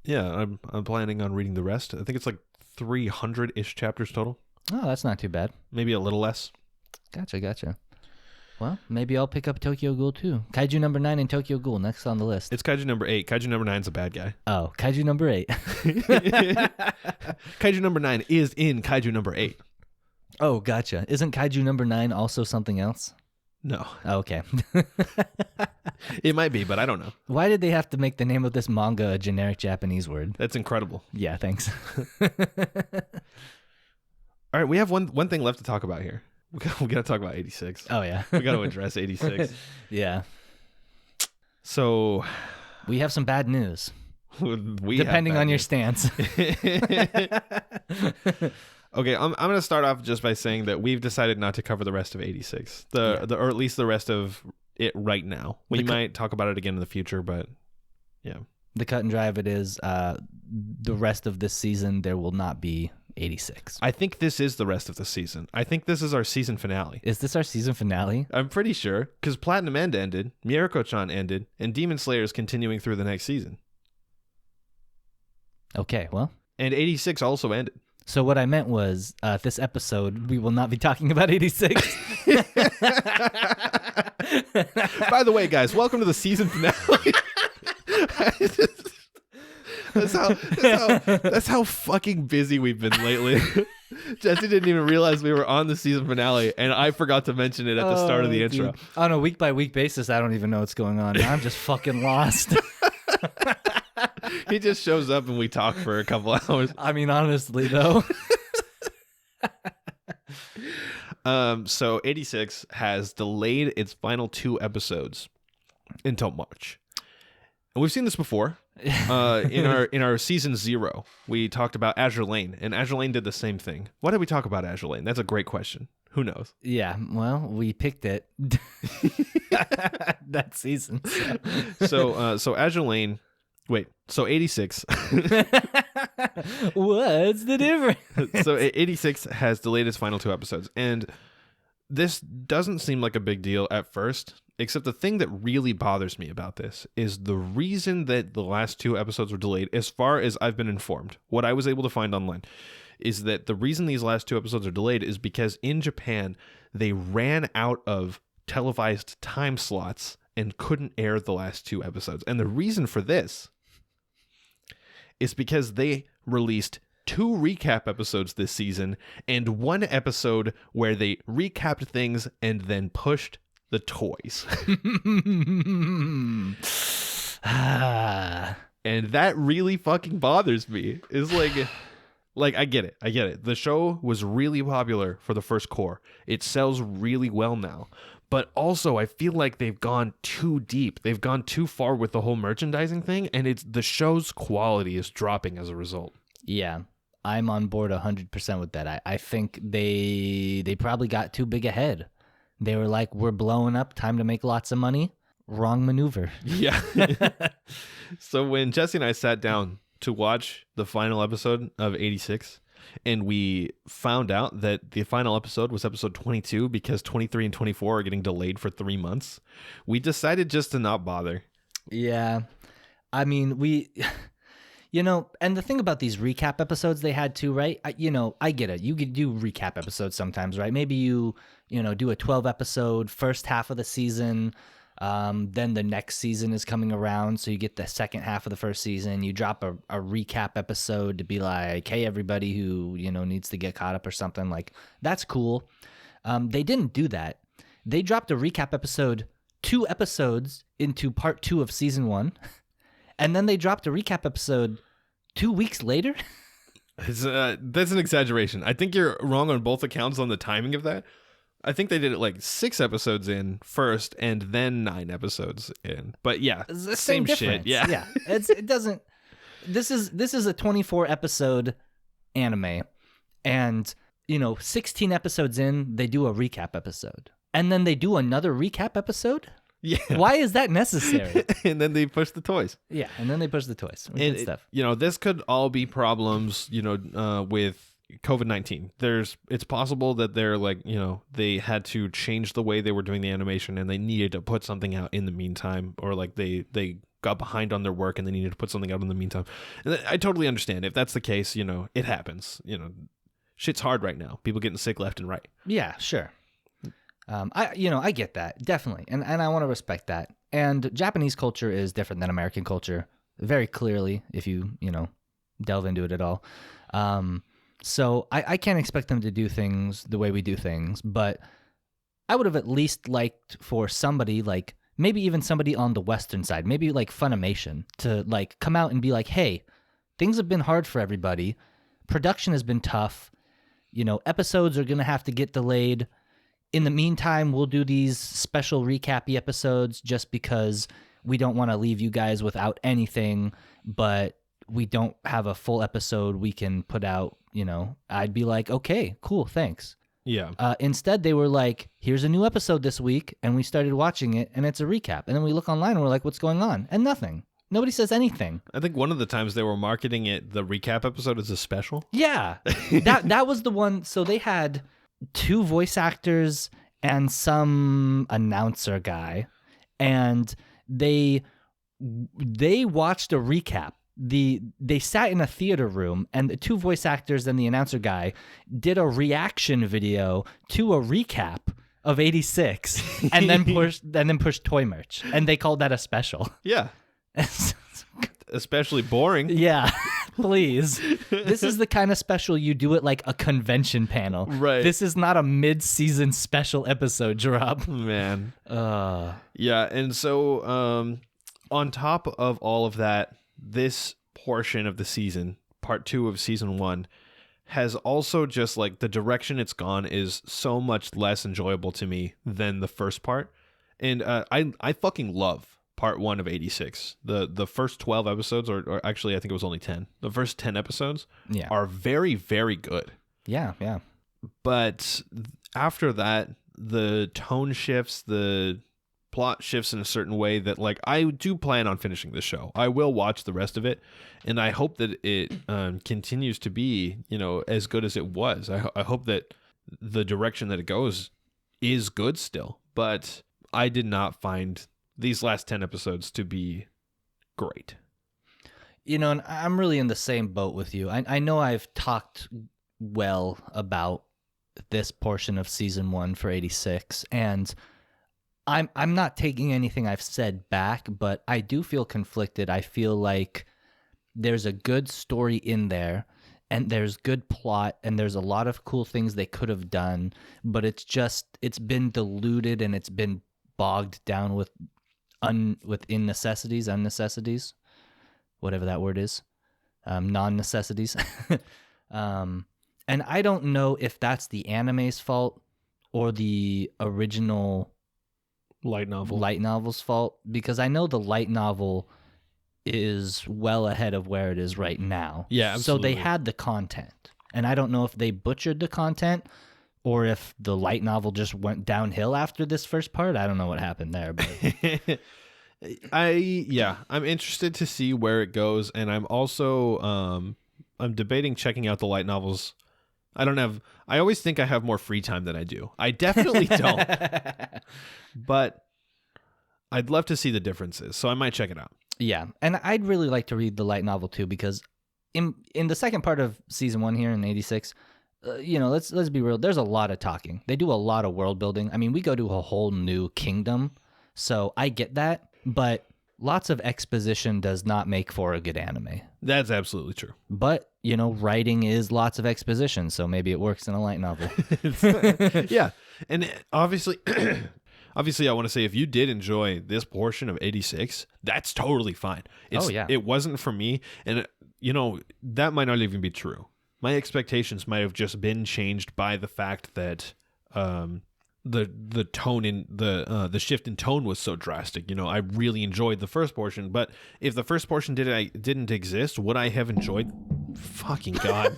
Yeah, I'm planning on reading the rest. I think it's like 300-ish chapters total. Oh, that's not too bad. Maybe a little less. Gotcha. Well, maybe I'll pick up Tokyo Ghoul too. Kaiju number 9 and Tokyo Ghoul next on the list. It's Kaiju number 8. Kaiju number 9's a bad guy. Oh, Kaiju number 8. Kaiju number 9 is in Kaiju number 8. Oh, gotcha. Isn't Kaiju number 9 also something else? No. Oh, okay. It might be, but I don't know. Why did they have to make the name of this manga a generic Japanese word? That's incredible. Yeah, thanks. All right, we have one thing left to talk about here. We got to talk about 86. Oh, yeah. We got to address 86. Yeah. So we have some bad news. Depending on your stance. Okay, I'm going to start off just by saying that we've decided not to cover the rest of 86, or at least the rest of it right now. We might talk about it again in the future, but yeah. The cut and dry of it is the rest of this season, there will not be 86. I think this is the rest of the season. I think this is our season finale. Is this our season finale? I'm pretty sure, because Platinum End ended, Mieruko-Chan ended, and Demon Slayer is continuing through the next season. Okay, well. And 86 also ended. So what I meant was, this episode, we will not be talking about 86. By the way, guys, welcome to the season finale. That's how fucking busy we've been lately. Jesse didn't even realize we were on the season finale, and I forgot to mention it at the start of the intro. Dude. On a week-by-week basis, I don't even know what's going on. I'm just fucking lost. He just shows up and we talk for a couple hours. I mean, honestly, though. So 86 has delayed its final 2 episodes until March. And we've seen this before. In our season 0, we talked about Azure Lane, and Azure Lane did the same thing. Why did we talk about Azure Lane? That's a great question. Who knows? Yeah, well, we picked it that season. So Azure Lane. Wait, so 86. What's the difference? So 86 has delayed its final 2 episodes, and this doesn't seem like a big deal at first, except the thing that really bothers me about this is the reason that the last 2 episodes were delayed, as far as I've been informed, what I was able to find online, is that the reason these last 2 episodes are delayed is because in Japan, they ran out of televised time slots and couldn't air the last 2 episodes. And the reason for this is because they released 2 recap episodes this season and 1 episode where they recapped things and then pushed the toys. And that really fucking bothers me. It's like I get it. The show was really popular for the first core. It sells really well now. But also, I feel like they've gone too deep. They've gone too far with the whole merchandising thing, and the show's quality is dropping as a result. Yeah, I'm on board 100% with that. I think they probably got too big ahead. They were like, we're blowing up, time to make lots of money. Wrong maneuver. Yeah. So when Jesse and I sat down to watch the final episode of 86, and we found out that the final episode was episode 22 because 23 and 24 are getting delayed for 3 months, we decided just to not bother. Yeah. I mean, and the thing about these recap episodes they had too, right? I get it. You could do recap episodes sometimes, right? Maybe you do a 12 episode first half of the season. Then the next season is coming around, so you get the second half of the first season. You drop a recap episode to be like, hey, everybody who needs to get caught up or something. Like, that's cool. They didn't do that. They dropped a recap episode 2 episodes into part 2 of season 1, and then they dropped a recap episode 2 weeks later. That's an exaggeration. I think you're wrong on both accounts on the timing of that. I think they did it like 6 episodes in first and then 9 episodes in. But yeah, same shit. Yeah. Yeah. It doesn't. This is a 24 episode anime, and 16 episodes in, they do a recap episode, and then they do another recap episode. Yeah. Why is that necessary? And then they push the toys. Yeah, and then they push the toys. And stuff. This could all be problems, with COVID-19. It's possible that they're like, they had to change the way they were doing the animation and they needed to put something out in the meantime, or like they got behind on their work and they needed to put something out in the meantime. And I totally understand. If that's the case, it happens. Shit's hard right now. People getting sick left and right. Yeah, sure. I get that, definitely. And I want to respect that. And Japanese culture is different than American culture, very clearly, if you delve into it at all. So I can't expect them to do things the way we do things, but I would have at least liked for somebody like, maybe even somebody on the Western side, maybe like Funimation, to like come out and be like, hey, things have been hard for everybody. Production has been tough. Episodes are going to have to get delayed. In the meantime, we'll do these special recappy episodes just because we don't want to leave you guys without anything, but we don't have a full episode we can put out. I'd be like, okay, cool, thanks. Yeah. Instead, they were like, here's a new episode this week, and we started watching it, and it's a recap. And then we look online, and we're like, what's going on? And nothing. Nobody says anything. I think one of the times they were marketing it, the recap episode, as a special. Yeah. that was the one. So they had 2 voice actors and some announcer guy, and they watched a recap. They sat in a theater room, and the 2 voice actors and the announcer guy did a reaction video to a recap of 86 and then pushed toy merch, and they called that a special. Yeah. Especially boring. Yeah, please. This is the kind of special you do at like a convention panel. Right. This is not a mid-season special episode drop. Man. Yeah, and so on top of all of that, this portion of the season, part 2 of season 1, has also just like the direction it's gone is so much less enjoyable to me than the first part. And I fucking love part 1 of 86. The first 12 episodes, or actually I think it was only 10. The first 10 episodes are very, very good. Yeah. But after that, the tone shifts, the plot shifts in a certain way that like I do plan on finishing this show. I will watch the rest of it, and I hope that it continues to be, as good as it was. I hope that the direction that it goes is good still. But I did not find these last 10 episodes to be great. And I'm really in the same boat with you. I know I've talked well about this portion of season 1 for 86, and I'm not taking anything I've said back, but I do feel conflicted. I feel like there's a good story in there, and there's good plot, and there's a lot of cool things they could have done, but it's been diluted, and it's been bogged down with unnecessities, whatever that word is, non-necessities. And I don't know if that's the anime's fault or the original light novel's fault, because I know the light novel is well ahead of where it is right now. Yeah, absolutely. So they had the content, and I don't know if they butchered the content or if the light novel just went downhill after this first part. I don't know what happened there, but I'm interested to see where it goes, and I'm also I'm debating checking out the light novels. I always think I have more free time than I do. I definitely don't. But I'd love to see the differences, so I might check it out. Yeah, and I'd really like to read the light novel too, because in the second part of season 1 here in 86, let's be real, there's a lot of talking. They do a lot of world building. I mean, we go to a whole new kingdom, so I get that, but lots of exposition does not make for a good anime. That's absolutely true. But, writing is lots of exposition, so maybe it works in a light novel. Yeah, and obviously... Obviously, I want to say if you did enjoy this portion of 86, that's totally fine. It wasn't for me, and that might not even be true. My expectations might have just been changed by the fact that the tone in the shift in tone was so drastic. I really enjoyed the first portion, but if the first portion didn't exist, would I have enjoyed? Fucking God.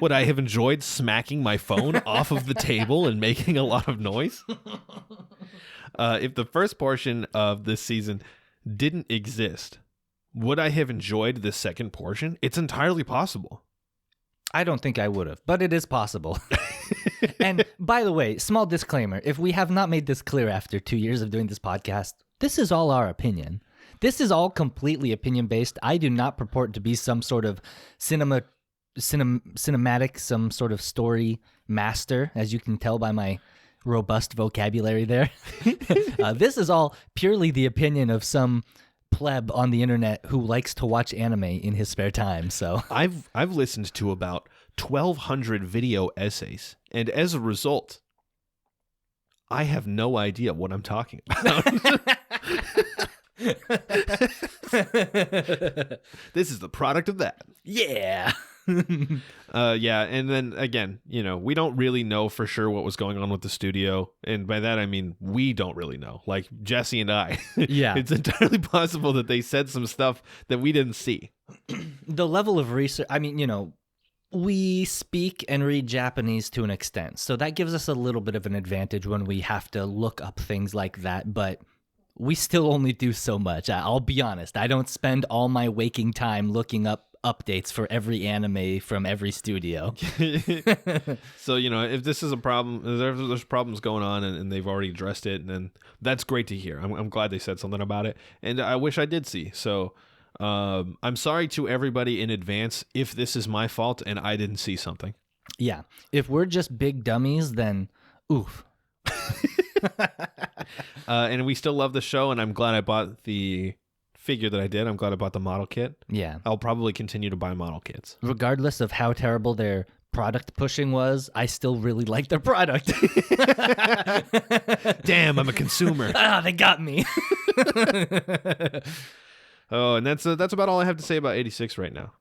Would I have enjoyed smacking my phone off of the table and making a lot of noise? If the first portion of this season didn't exist, would I have enjoyed the second portion? It's entirely possible. I don't think I would have, but it is possible. And by the way, small disclaimer, if we have not made this clear after 2 years of doing this podcast, this is all our opinion. This is all completely opinion based. I do not purport to be some sort of cinematic, some sort of story master, as you can tell by my robust vocabulary there. This is all purely the opinion of some pleb on the internet who likes to watch anime in his spare time. So I've listened to about 1,200 video essays, and as a result, I have no idea what I'm talking about. This is the product of that. yeah. Yeah, and then again, we don't really know for sure what was going on with the studio, and by that I mean we don't really know. Like Jesse and I, Yeah. it's entirely possible that they said some stuff that we didn't see. The level of research, I mean, we speak and read Japanese to an extent, so that gives us a little bit of an advantage when we have to look up things like that, but we still only do so much. I'll be honest, I don't spend all my waking time looking up updates for every anime from every studio. So, if this is a problem, if there's problems going on and they've already addressed it, then that's great to hear. I'm glad they said something about it, and I wish I did see. So I'm sorry to everybody in advance if this is my fault and I didn't see something. Yeah. If we're just big dummies, then oof. And we still love the show, and I'm glad I bought the figure that I did. I'm glad I bought the model kit. Yeah. I'll probably continue to buy model kits. Regardless of how terrible their product pushing was, I still really like their product. Damn, I'm a consumer. They got me. Oh, and that's about all I have to say about 86 right now,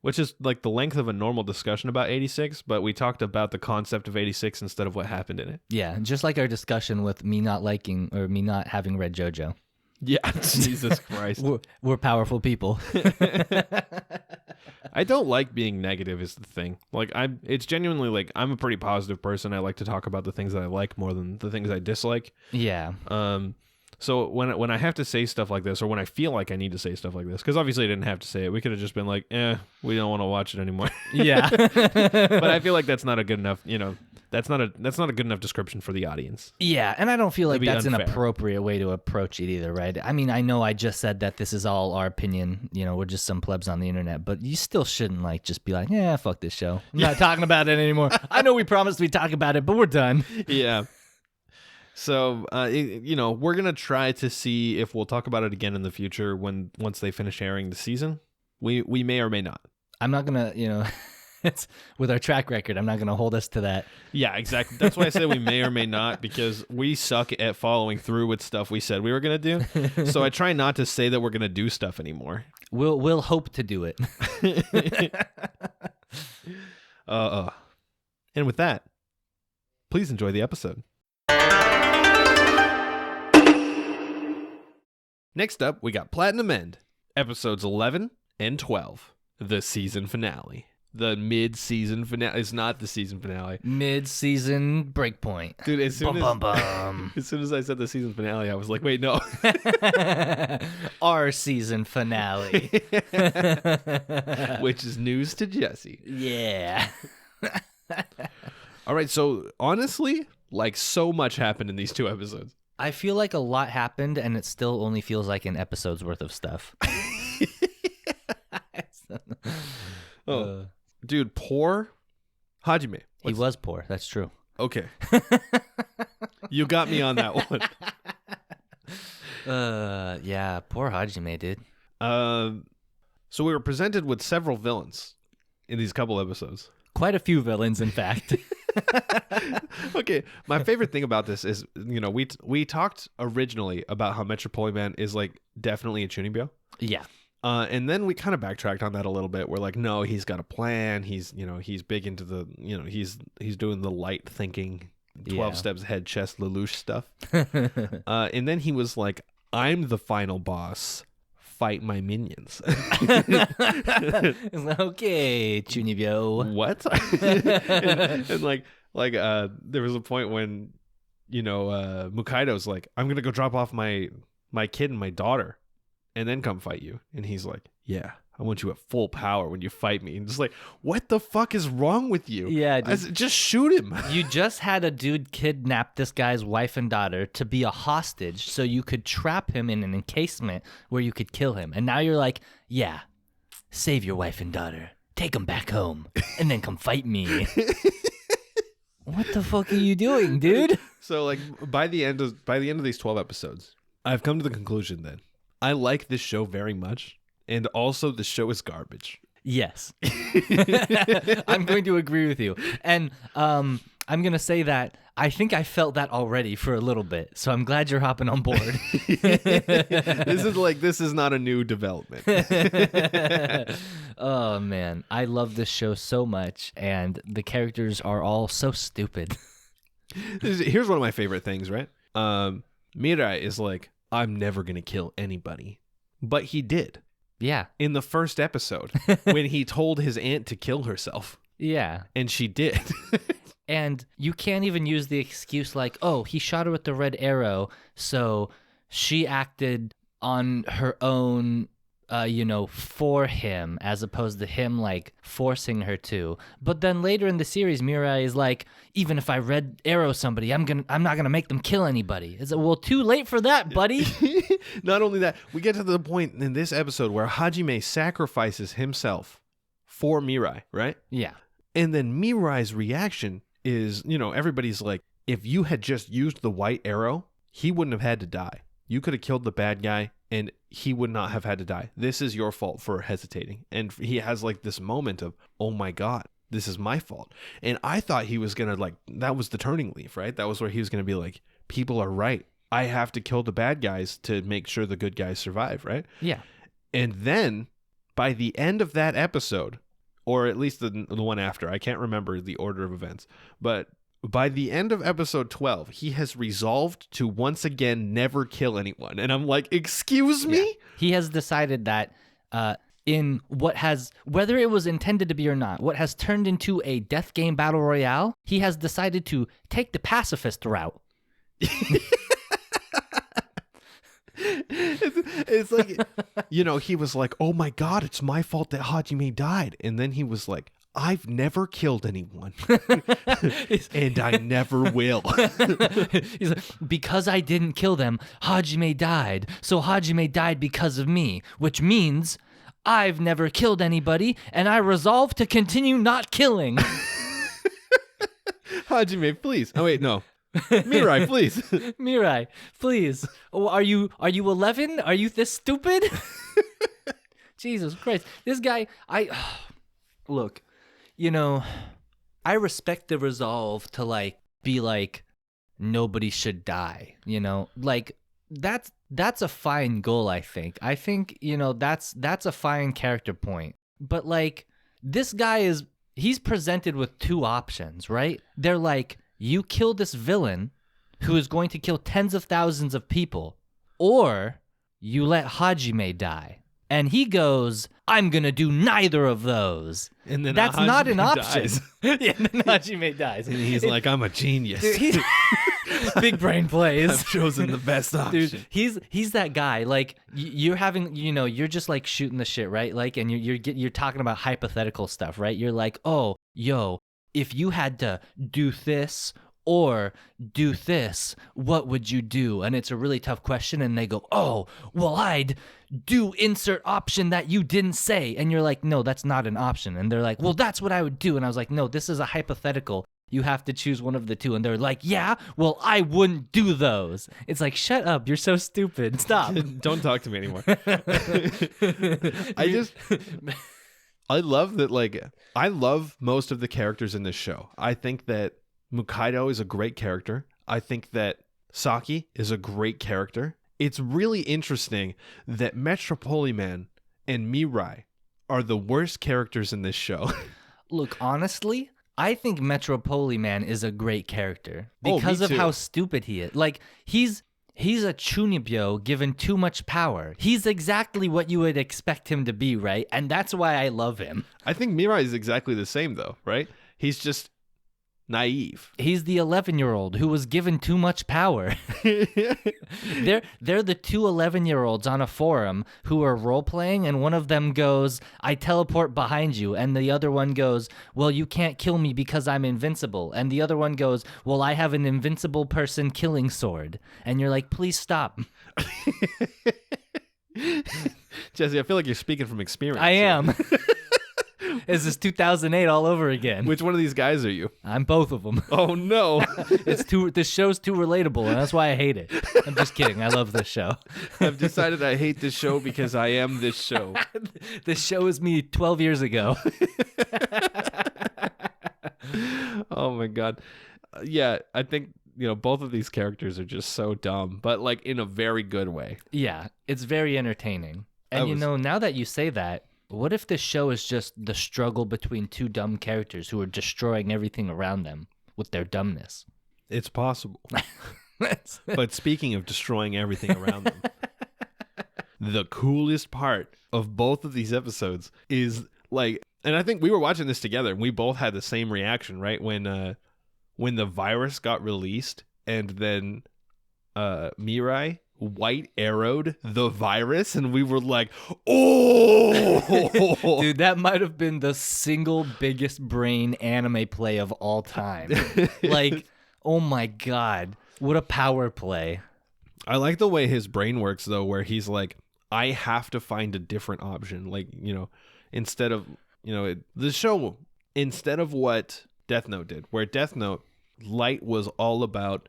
which is like the length of a normal discussion about 86, but we talked about the concept of 86 instead of what happened in it. Yeah, just like our discussion with me not liking or me not having read JoJo. Yeah, Jesus Christ. We're powerful people. I don't like being negative is the thing. Like it's genuinely like I'm a pretty positive person. I like to talk about the things that I like more than the things I dislike. Yeah. So when I have to say stuff like this, or when I feel like I need to say stuff like this, because obviously I didn't have to say it. We could have just been like, we don't want to watch it anymore. Yeah. But I feel like that's not a good enough, that's not a good enough description for the audience. Yeah, and I don't feel like that's unfair. an appropriate way to approach it either, right? I mean, I know I just said that this is all our opinion. We're just some plebs on the internet, but you still shouldn't just be like, yeah, fuck this show. I'm not talking about it anymore. I know we promised we'd talk about it, but we're done. Yeah. So, we're going to try to see if we'll talk about it again in the future once they finish airing the season. We may or may not. I'm not going to, it's with our track record, I'm not going to hold us to that. Yeah, exactly. That's why I said we may or may not, because we suck at following through with stuff we said we were going to do. So I try not to say that we're going to do stuff anymore. We'll hope to do it. And with that, please enjoy the episode. Next up, we got Platinum End, episodes 11 and 12, the season finale. The mid-season finale. It's not the season finale. Mid-season breakpoint. Dude, as soon as I said the season finale, I was like, wait, no. Our season finale. Which is news to Jesse. Yeah. All right, so honestly, so much happened in these 2 episodes. I feel like a lot happened, and it still only feels like an episode's worth of stuff. Dude, poor Hajime. He was poor. That's true. Okay. You got me on that one. Yeah, poor Hajime, dude. So we were presented with several villains in these couple episodes. Quite a few villains, in fact. Okay, my favorite thing about this is, we talked originally about how Metropolitan is definitely a Chunibyo. Yeah. And then we kind of backtracked on that a little bit. We're like, no, he's got a plan. He's big into the, he's doing the light thinking, 12 steps ahead, chest, Lelouch stuff. And then he was like, I'm the final boss. Fight my minions. Okay, Chunibyo. What? and there was a point when, Mukaido's like, I'm gonna go drop off my kid and my daughter, and then come fight you. And he's like, yeah, I want you at full power when you fight me. And just like, what the fuck is wrong with you? Yeah, dude. Just shoot him. You just had a dude kidnap this guy's wife and daughter to be a hostage so you could trap him in an encasement where you could kill him. And now you're like, yeah, save your wife and daughter. Take them back home and then come fight me. What the fuck are you doing, dude? So like by the end of these 12 episodes, I've come to the conclusion that I like this show very much. And also, the show is garbage. Yes. I'm going to agree with you. And I'm going to say that I think I felt that already for a little bit. So I'm glad you're hopping on board. This is not a new development. Oh, man. I love this show so much. And the characters are all so stupid. Here's one of my favorite things, right? Mirai is like, I'm never going to kill anybody. But he did. Yeah. In the first episode, when he told his aunt to kill herself. Yeah. And she did. And you can't even use the excuse like, oh, he shot her with the red arrow, so she acted on her own, for him, as opposed to him, like, forcing her to. But then later in the series, Mirai is like, even if I red arrow somebody, I'm not gonna make them kill anybody. It's like, well, too late for that, buddy. Not only that, we get to the point in this episode where Hajime sacrifices himself for Mirai, right? Yeah. And then Mirai's reaction is, everybody's like, if you had just used the white arrow, he wouldn't have had to die. You could have killed the bad guy and he would not have had to die. This is your fault for hesitating. And he has like this moment of, oh my God, this is my fault. And I thought he was going to that was the turning leaf, right? That was where he was going to be like, people are right. I have to kill the bad guys to make sure the good guys survive, right? Yeah. And then by the end of that episode, or at least the one after, I can't remember the order of events, but by the end of episode 12, he has resolved to once again never kill anyone. And I'm like, excuse me? Yeah. He has decided that in whether it was intended to be or not, what has turned into a death game battle royale, he has decided to take the pacifist route. It's like, he was like, oh my God, it's my fault that Hajime died. And then he was like, I've never killed anyone. And I never will. He's like, because I didn't kill them, Hajime died. So Hajime died because of me, which means I've never killed anybody, and I resolve to continue not killing. Hajime, please. Oh, wait, no. Mirai, please. Mirai, please. Oh, are you 11? Are you this stupid? Jesus Christ. This guy, look, I respect the resolve to be like, nobody should die, that's a fine goal, I think. I think, that's a fine character point. But this guy he's presented with two options, right? They're like, you kill this villain who is going to kill tens of thousands of people, or you let Hajime die. And he goes, I'm going to do neither of those. And then that's Hajime not an option. dies. Yeah, and then Hajime dies. And he's like, I'm a genius. Dude, big brain plays. I've chosen the best option. Dude, he's that guy. You're having, you're just shooting the shit, right? And you're talking about hypothetical stuff, right? You're like, oh, yo, if you had to do this or do this, what would you do? And it's a really tough question. And they go, oh, well, I'd do insert option that you didn't say. And you're like, no, that's not an option. And they're like, well, that's what I would do. And I was like, no, this is a hypothetical. You have to choose one of the two. And they're like, yeah, well, I wouldn't do those. It's like, shut up. You're so stupid. Stop. Don't talk to me anymore. I love that, I love most of the characters in this show. I think that Mukaido is a great character. I think that Saki is a great character. It's really interesting that Metropoliman and Mirai are the worst characters in this show. Look, honestly, I think Metropoliman is a great character because of how stupid he is. He's a Chunibyo given too much power. He's exactly what you would expect him to be, right? And that's why I love him. I think Mirai is exactly the same, though, right? He's just naive. He's the 11-year-old who was given too much power. They're the two 11-year-olds on a forum who are role-playing, and one of them goes, I teleport behind you, and the other one goes, well, you can't kill me because I'm invincible, and the other one goes, well, I have an invincible person killing sword, and you're like, please stop. Jesse, I feel like you're speaking from experience. I am. This is 2008 all over again. Which one of these guys are you? I'm both of them. Oh, no. This show's too relatable, and that's why I hate it. I'm just kidding. I love this show. I've decided I hate this show because I am this show. This show is me 12 years ago. Oh, my God. Yeah, I think, both of these characters are just so dumb, but like in a very good way. Yeah, it's very entertaining. And now that you say that, what if this show is just the struggle between two dumb characters who are destroying everything around them with their dumbness? It's possible. But speaking of destroying everything around them, the coolest part of both of these episodes is like, and I think we were watching this together and we both had the same reaction, right? When the virus got released and then Mirai white arrowed the virus and we were like, oh dude, that might have been the single biggest brain anime play of all time. Like, oh my God, what a power play. I like the way his brain works though, where he's like, I have to find a different option. Like, instead of the show, instead of what Death Note did, where Death Note, Light was all about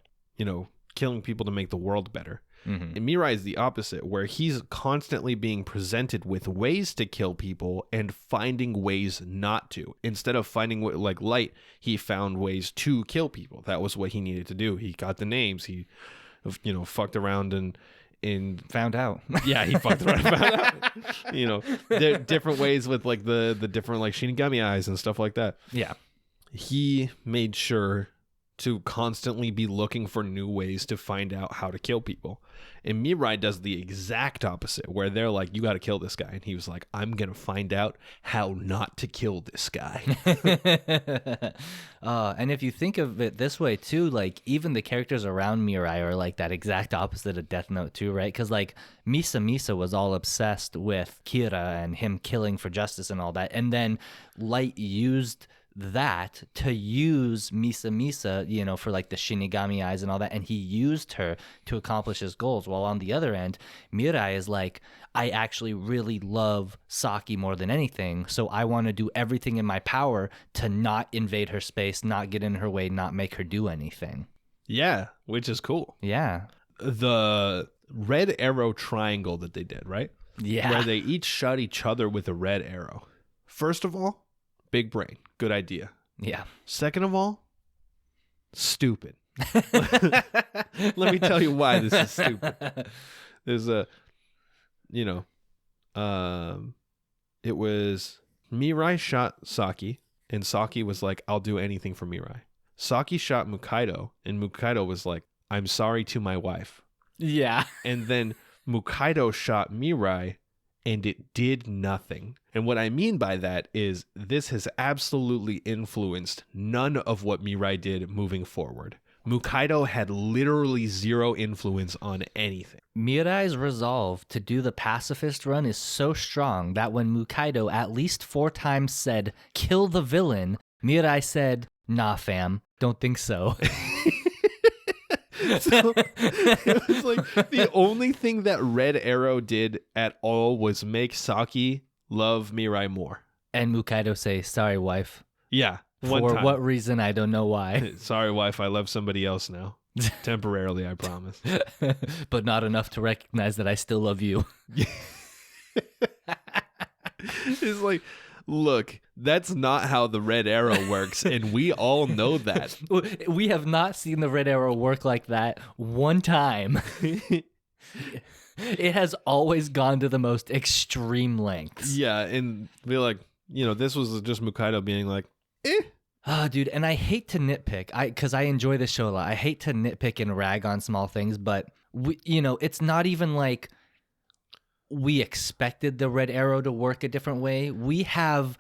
killing people to make the world better. Mm-hmm. And Mirai is the opposite, where he's constantly being presented with ways to kill people and finding ways not to. Instead of finding like Light, he found ways to kill people. That was what he needed to do. He got the names. He, fucked around and found out. Yeah, he fucked around and found out. There are different ways with like the different like Shinigami eyes and stuff like that. Yeah. He made sure to constantly be looking for new ways to find out how to kill people. And Mirai does the exact opposite, where they're like, you got to kill this guy. And he was like, I'm going to find out how not to kill this guy. And if you think of it this way too, like even the characters around Mirai are like that exact opposite of Death Note too, right? Because like Misa was all obsessed with Kira and him killing for justice and all that. And then Light used that to use Misa, for like the Shinigami eyes and all that, and he used her to accomplish his goals. While on the other end, Mirai is like, I actually really love Saki more than anything, so I want to do everything in my power to not invade her space, not get in her way, not make her do anything. Yeah, which is cool. Yeah. The red arrow triangle that they did, right? Yeah. Where they each shot each other with a red arrow. First of all, big brain. Good idea. Yeah. Second of all, stupid. Let me tell you why this is stupid. There's it was Mirai shot Saki, and Saki was like, I'll do anything for Mirai. Saki shot Mukaido, and Mukaido was like, I'm sorry to my wife. Yeah. And then Mukaido shot Mirai, and it did nothing. And what I mean by that is this has absolutely influenced none of what Mirai did moving forward. Mukaido had literally zero influence on anything. Mirai's resolve to do the pacifist run is so strong that when Mukaido at least 4 times said, kill the villain, Mirai said, nah fam, don't think so. So it was like the only thing that Red Arrow did at all was make Saki love Mirai more. And Mukaido say, sorry, wife. Yeah. For what reason, I don't know why. Sorry, wife, I love somebody else now. Temporarily, I promise. But not enough to recognize that I still love you. It's like, look, that's not how the red arrow works, and we all know that. We have not seen the red arrow work like that one time. It has always gone to the most extreme lengths. Yeah, and we're like, this was just Mukaido being like, eh. Oh, dude, and I hate to nitpick, because I enjoy this show a lot. I hate to nitpick and rag on small things, but it's not even like we expected the red arrow to work a different way. We have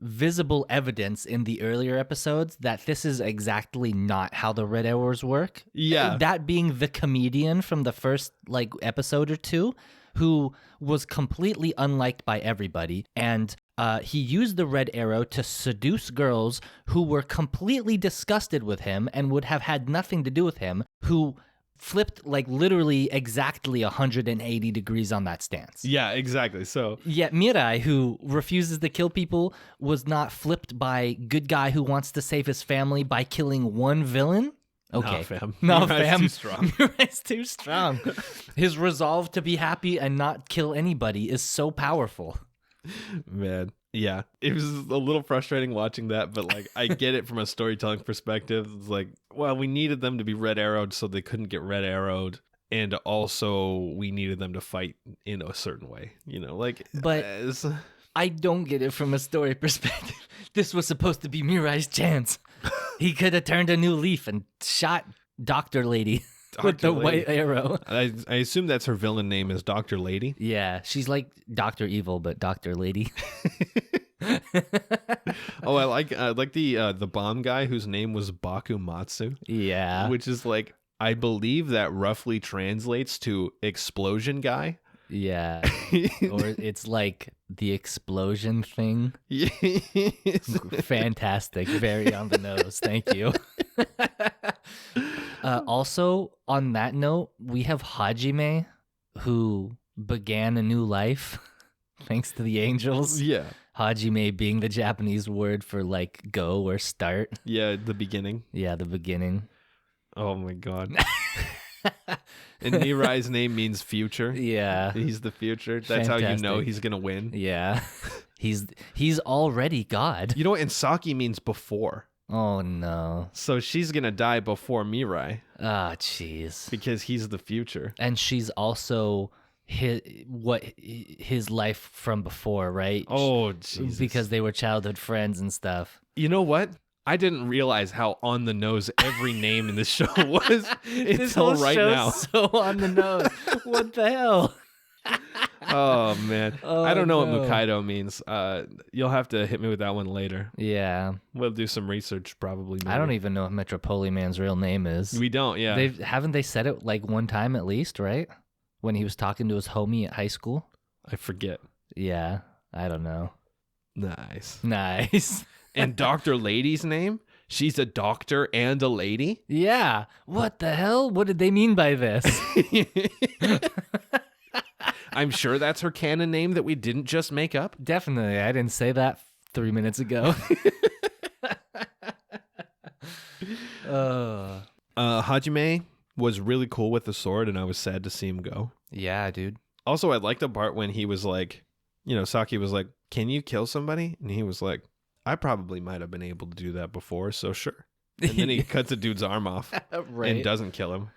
visible evidence in the earlier episodes that this is exactly not how the red arrows work. Yeah. That being the comedian from the first like episode or two who was completely unliked by everybody, and he used the red arrow to seduce girls who were completely disgusted with him and would have had nothing to do with him, who flipped like literally exactly 180 degrees on that stance. Yeah, exactly. So Yet Mirai, who refuses to kill people, was not flipped by good guy who wants to save his family by killing one villain. Okay. Nah, fam. No, Mirai's fam. too strong. Mirai's too strong. His resolve to be happy and not kill anybody is so powerful. Man, yeah, it was a little frustrating watching that, but like I get it from a storytelling perspective. It's like, well, we needed them to be red arrowed so they couldn't get red arrowed, and also we needed them to fight in a certain way, you know, like. But I don't get it from a story perspective. This was supposed to be Mirai's chance. He could have turned a new leaf and shot Dr. Lady. With the white arrow. I assume that's her villain name is Dr. Lady. Yeah, she's like Dr. Evil, but Dr. Lady. Oh, I like the bomb guy whose name was Bakumatsu. Yeah. Which is like, I believe that roughly translates to explosion guy. Yeah. Or it's like the explosion thing. Yes. Fantastic. Very on the nose. Thank you. Also, on that note, we have Hajime, who began a new life thanks to the angels. Yeah. Hajime being the Japanese word for like go or start. Yeah, the beginning. Yeah, the beginning. Oh my god. And Nirai's name means future. Yeah. He's the future. That's how you know Fantastic. he's going to win. Yeah. He's already God. You know what? And Saki means before. Oh no. So she's going to die before Mirai Ah, jeez. because he's the future. And she's also his life from before, right? Oh, Jesus. Because they were childhood friends and stuff. You know what? I didn't realize how on the nose every name in this show was until right now. So on the nose. What the hell? Oh, man. Oh, I don't know no. what Mukaido means. You'll have to hit me with that one later. Yeah. We'll do some research probably. I don't even know what Metropoliman's real name is. We don't, yeah. Haven't they said it like one time at least, right? When he was talking to his homie at high school? I forget. Yeah. I don't know. Nice. Nice. And Dr. Lady's name? She's a doctor and a lady? Yeah. What the hell? What did they mean by this? I'm sure that's her canon name that we didn't just make up. Definitely. I didn't say that 3 minutes ago. Hajime was really cool with the sword, and I was sad to see him go. Yeah, dude. Also, I liked the part when he was like, you know, Saki was like, can you kill somebody? And he was like, I probably might have been able to do that before, so sure. And then he cuts a dude's arm off and doesn't kill him.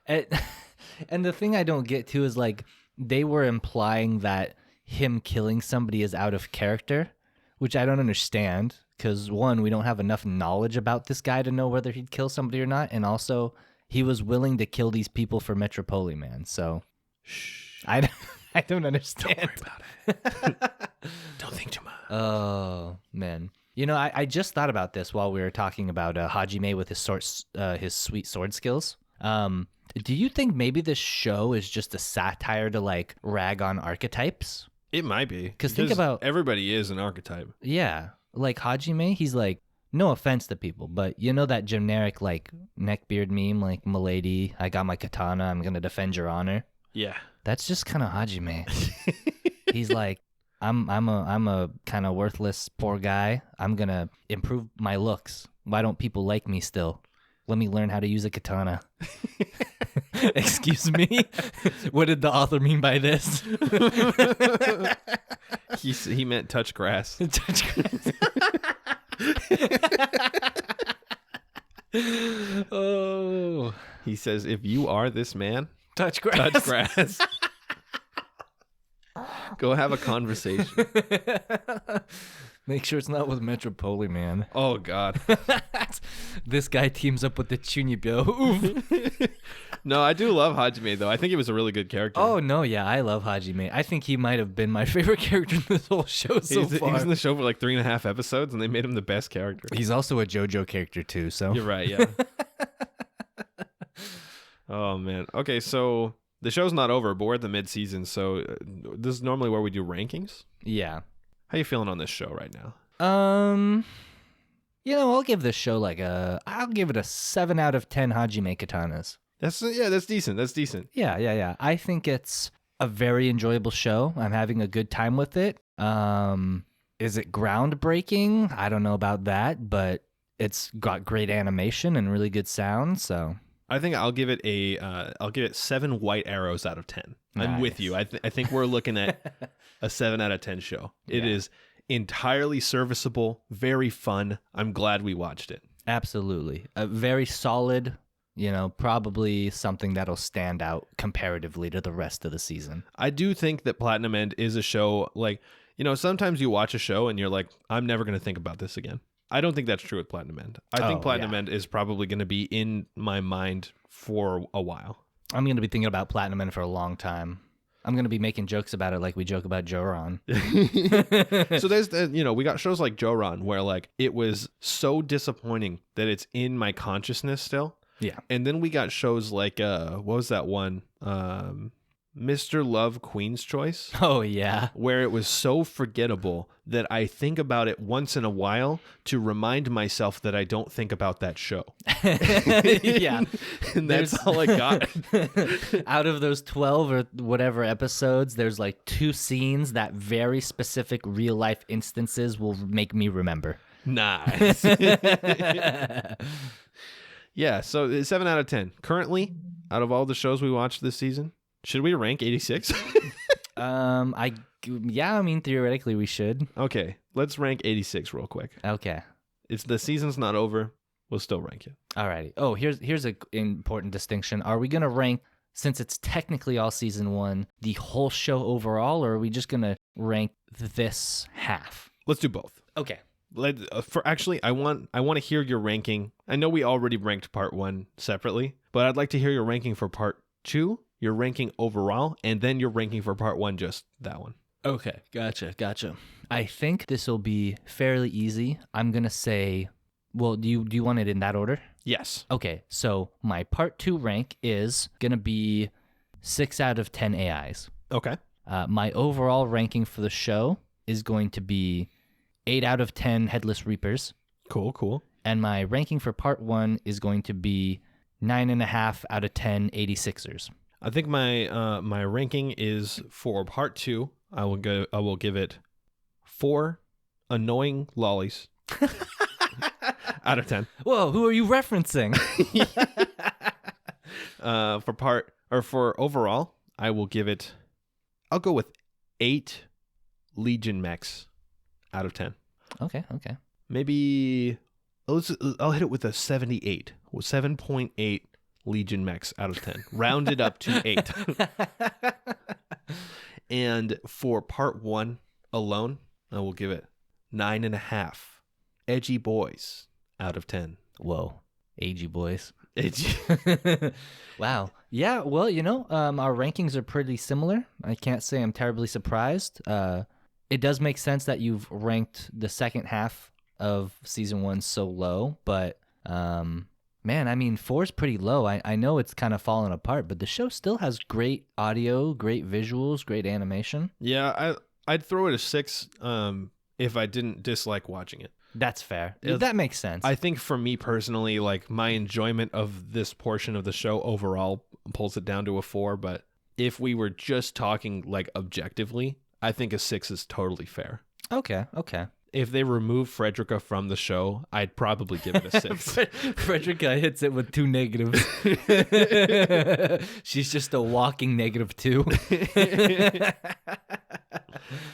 And the thing I don't get to is like they were implying that him killing somebody is out of character, which I don't understand because one, we don't have enough knowledge about this guy to know whether he'd kill somebody or not, and also he was willing to kill these people for Metropoliman. So Shh. I don't understand. Don't worry about it. Don't think too much. Oh man, you know I just thought about this while we were talking about Hajime with his sweet sword skills. Do you think maybe this show is just a satire to like rag on archetypes? It might be. Because think about everybody is an archetype. Yeah, like Hajime, he's like, no offense to people, but you know that generic like neckbeard meme, like "Milady, I got my katana, I'm gonna defend your honor." Yeah. That's just kind of Hajime. He's like, I'm a kind of worthless poor guy. I'm gonna improve my looks. Why don't people like me still? Let me learn how to use a katana. Excuse me? What did the author mean by this? He meant touch grass. Touch grass. Oh. He says, if you are this man, Touch grass. touch grass. Go have a conversation. Make sure it's not with Metropoli, man. Oh, God. This guy teams up with the Chunibyo. Oof. No, I do love Hajime, though. I think he was a really good character. Oh, no, yeah, I love Hajime. I think he might have been my favorite character in this whole show so far. He was in the show for like 3.5 episodes, and they made him the best character. He's also a JoJo character, too, so. You're right, yeah. Oh, man. Okay, so the show's not over, but we're at the mid-season, so this is normally where we do rankings. Yeah. How you feeling on this show right now? I'll give this show I'll give it a 7 out of 10 Hajime Katanas. That's decent. That's decent. Yeah. I think it's a very enjoyable show. I'm having a good time with it. Is it groundbreaking? I don't know about that, but it's got great animation and really good sound, so... I think I'll give it 7 white arrows out of 10. I'm Nice. with you. I think we're looking at a 7 out of 10 show. It is entirely serviceable, very fun. I'm glad we watched it. Absolutely. A very solid, probably something that'll stand out comparatively to the rest of the season. I do think that Platinum End is a show, like, sometimes you watch a show and you're like, I'm never going to think about this again. I don't think that's true with Platinum End. I think Platinum End is probably going to be in my mind for a while. I'm going to be thinking about Platinum End for a long time. I'm going to be making jokes about it like we joke about Joran. So there's, we got shows like Joran where like it was so disappointing that it's in my consciousness still. Yeah. And then we got shows like, what was that one? Mr. Love, Queen's Choice. Oh, yeah. Where it was so forgettable that I think about it once in a while to remind myself that I don't think about that show. Yeah. And that's all I got. Out of those 12 or whatever episodes, there's like 2 scenes that very specific real life instances will make me remember. Nice. Yeah, so 7 out of 10. Currently, out of all the shows we watched this season, should we rank 86? Theoretically we should. Okay, let's rank 86 real quick. Okay. It's the season's not over. We'll still rank it. Alrighty. Oh, here's an important distinction. Are we gonna rank, since it's technically all season 1, the whole show overall, or are we just gonna rank this half? Let's do both. Okay. I want to hear your ranking. I know we already ranked part 1 separately, but I'd like to hear your ranking for part 2. Your ranking overall, and then your ranking for part 1, just that one. Okay, gotcha. I think this will be fairly easy. I'm gonna say, well, do you want it in that order? Yes. Okay, so my part 2 rank is gonna be 6 out of 10 AIs. Okay. My overall ranking for the show is going to be 8 out of 10 Headless Reapers. Cool. And my ranking for part 1 is going to be 9.5 out of 10 86ers. I think my ranking is for part 2. I will give it 4 annoying lollies out of 10. Whoa, who are you referencing? For overall, I will give it. I'll go with 8 Legion mechs out of 10. Okay. Maybe I'll hit it with a 78. 7.8 Legion mechs out of 10. Rounded up to 8. And for part 1 alone, I will give it 9.5 edgy boys out of 10. Whoa, AG boys. Edgy. Wow. Yeah, well, our rankings are pretty similar. I can't say I'm terribly surprised. It does make sense that you've ranked the second half of season 1 so low, but man, I mean, 4's pretty low. I know it's kind of fallen apart, but the show still has great audio, great visuals, great animation. Yeah, I'd throw it a 6 if I didn't dislike watching it. That's fair. That makes sense. I think for me personally, like my enjoyment of this portion of the show overall pulls it down to a 4, but if we were just talking like objectively, I think a 6 is totally fair. Okay. If they remove Frederica from the show, I'd probably give it a 6. Frederica hits it with 2 negatives. She's just a walking -2.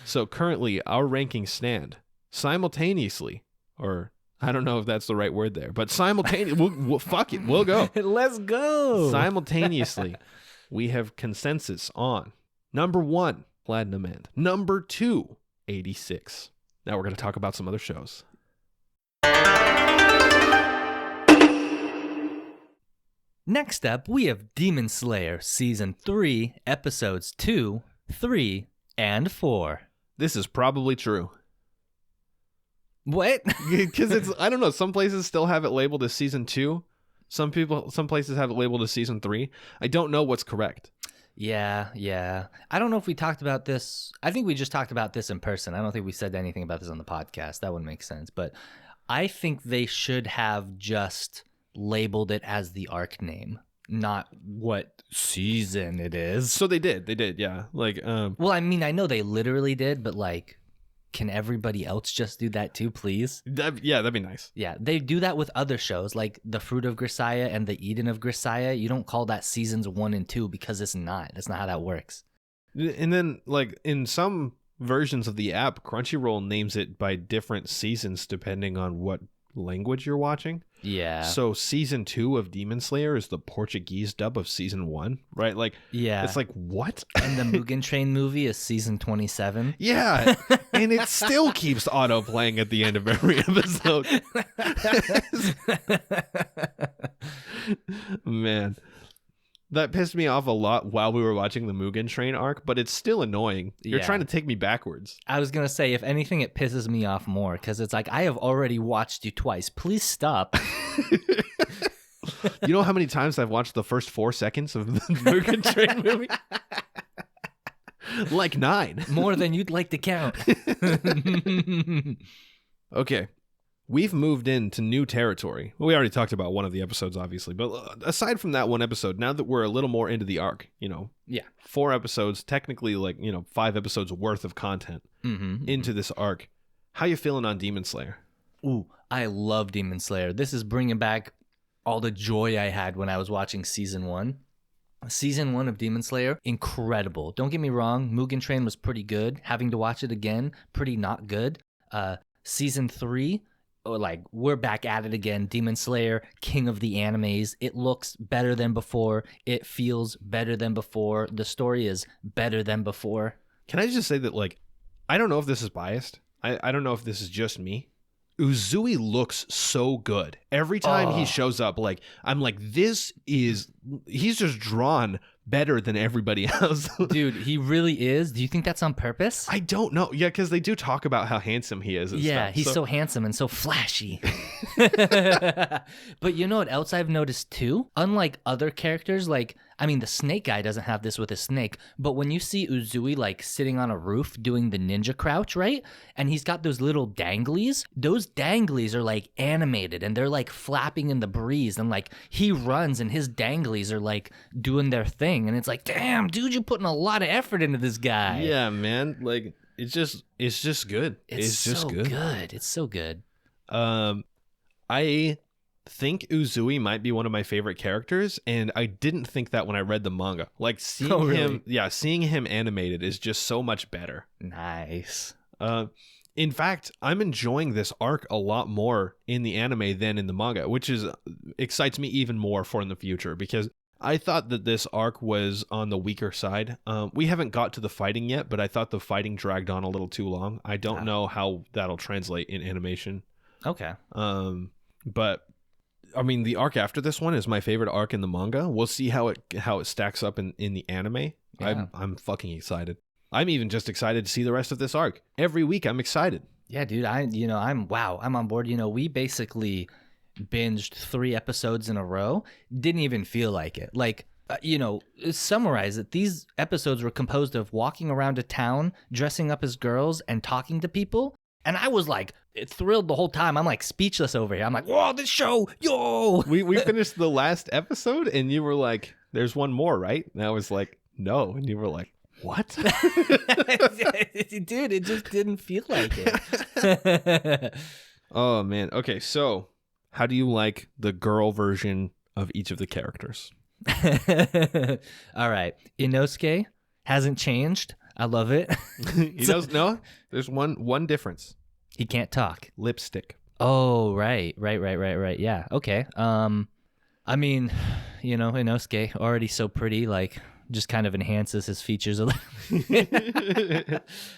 So currently, our rankings stand simultaneously, or I don't know if that's the right word there, but simultaneously, we'll fuck it, we'll go. Let's go. Simultaneously, we have consensus on number 1, Platinum End. Number 2, 86. Now we're going to talk about some other shows. Next up, we have Demon Slayer Season 3, Episodes 2, 3, and 4. This is probably true. What? Because it's, I don't know, some places still have it labeled as Season 2. Some places have it labeled as Season 3. I don't know what's correct. Yeah. I don't know if we talked about this. I think we just talked about this in person. I don't think we said anything about this on the podcast. That wouldn't make sense. But I think they should have just labeled it as the arc name, not what season it is. So they did, yeah. Like, well, I mean, I know they literally did, but like, can everybody else just do that too, please? Yeah, that'd be nice. Yeah, they do that with other shows, like The Fruit of Grisaya and The Eden of Grisaya. You don't call that seasons 1 and 2 because it's not. That's not how that works. And then, like, in some versions of the app, Crunchyroll names it by different seasons depending on what language you're watching. Yeah. So season 2 of Demon Slayer is the Portuguese dub of season 1, right? Like, yeah. It's like, what? And the Mugen Train movie is season 27. Yeah. And it still keeps auto playing at the end of every episode. Man. That pissed me off a lot while we were watching the Mugen Train arc, but it's still annoying. You're trying to take me backwards. I was going to say, if anything, it pisses me off more because it's like, I have already watched you twice. Please stop. You know how many times I've watched the first 4 seconds of the Mugen Train movie? Like 9. More than you'd like to count. Okay. We've moved into new territory. Well, we already talked about one of the episodes, obviously. But aside from that one episode, now that we're a little more into the arc, 4 episodes, technically 5 episodes worth of content into this arc. How you feeling on Demon Slayer? Ooh, I love Demon Slayer. This is bringing back all the joy I had when I was watching Season 1. Season 1 of Demon Slayer, incredible. Don't get me wrong, Mugen Train was pretty good. Having to watch it again, pretty not good. Season 3... we're back at it again. Demon Slayer, king of the animes. It looks better than before. It feels better than before. The story is better than before. Can I just say that, I don't know if this is biased. I don't know if this is just me. Uzui looks so good. Every time he shows up, I'm like, he's just drawn better than everybody else. Dude, he really is. Do you think that's on purpose? I don't know. Yeah, because they do talk about how handsome he is. And yeah, stuff, he's so handsome and so flashy. But you know what else I've noticed too? Unlike other characters, the snake guy doesn't have this with his snake, but when you see Uzui sitting on a roof doing the ninja crouch, right? And he's got those little danglies. Those danglies are animated and they're flapping in the breeze, and he runs and his danglies are doing their thing. And it's damn, dude, you're putting a lot of effort into this guy. Yeah, man. It's just good. It's just so good. It's so good. I think Uzui might be one of my favorite characters, and I didn't think that when I read the manga. Seeing him animated is just so much better. Nice. In fact, I'm enjoying this arc a lot more in the anime than in the manga, which excites me even more for in the future, because I thought that this arc was on the weaker side. We haven't got to the fighting yet, but I thought the fighting dragged on a little too long. I don't know how that'll translate in animation. Okay. But I mean, the arc after this one is my favorite arc in the manga. We'll see how it stacks up in the anime. Yeah. I'm fucking excited. I'm even just excited to see the rest of this arc. Every week I'm excited. Yeah, dude, I'm on board. We basically binged 3 episodes in a row. Didn't even feel like it. Summarize it. These episodes were composed of walking around a town, dressing up as girls, and talking to people. And I was thrilled the whole time. I'm speechless over here. I'm whoa, this show, yo! We finished the last episode, and you were like, there's one more, right? And I was like, no. And you were like, what? Dude, it just didn't feel like it. Oh, man. Okay, so how do you like the girl version of each of the characters? All right. Inosuke hasn't changed. I love it. No, there's one difference. He can't talk. Lipstick. Oh, right. Yeah. Okay. Inosuke, already so pretty, just kind of enhances his features a little.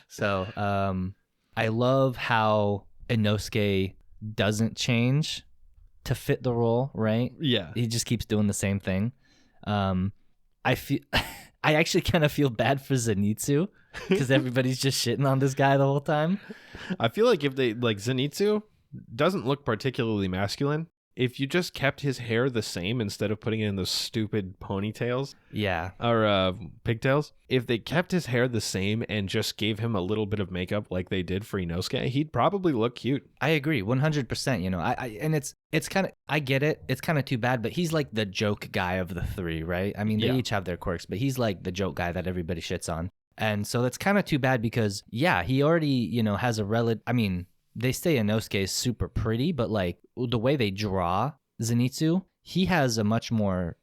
So, I love how Inosuke doesn't change to fit the role, right? Yeah. He just keeps doing the same thing. I feel I actually kind of feel bad for Zenitsu because everybody's just shitting on this guy the whole time. I feel like if they, like, Zenitsu doesn't look particularly masculine. If you just kept his hair the same instead of putting it in those stupid ponytails Yeah. or pigtails, if they kept his hair the same and just gave him a little bit of makeup like they did for Inosuke, he'd probably look cute. I agree 100%. You know, and it's kind of, I get it. It's kind of too bad, but he's like the joke guy of the three, right? I mean, they each have their quirks, but he's like the joke guy that everybody shits on. And so that's kind of too bad because, yeah, he already, you know, has a relative. I mean, they say Inosuke is super pretty, but like the way they draw Zenitsu, he has a much more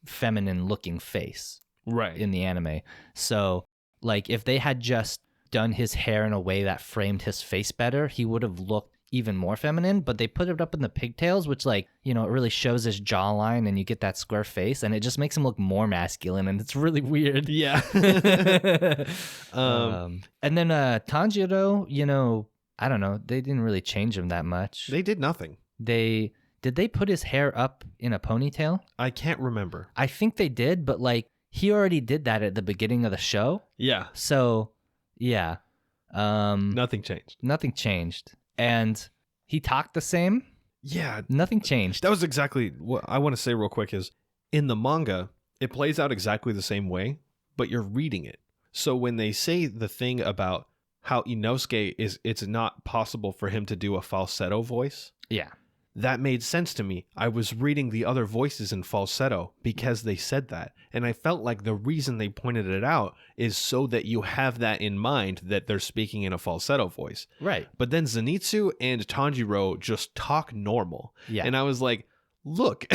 feminine looking face Right. in the anime. So like if they had just done his hair in a way that framed his face better, he would have looked even more feminine, but they put it up in the pigtails, which, like, you know, it really shows his jawline and you get that square face and it just makes him look more masculine and it's really weird. Yeah. And then Tanjiro, you know, I don't know, they didn't really change him that much. They did nothing. Did they put his hair up in a ponytail? I can't remember. I think they did, but like he already did that at the beginning of the show. Yeah. So, yeah. Nothing changed. Nothing changed. And he talked the same. Yeah. Nothing changed. That was exactly what I want to say real quick is in the manga, it plays out exactly the same way, but you're reading it. So when they say the thing about how Inosuke it's not possible for him to do a falsetto voice. Yeah. That made sense to me. I was reading the other voices in falsetto because they said that. And I felt like the reason they pointed it out is so that you have that in mind that they're speaking in a falsetto voice. Right. But then Zenitsu and Tanjiro just talk normal. Yeah. And I was like, look.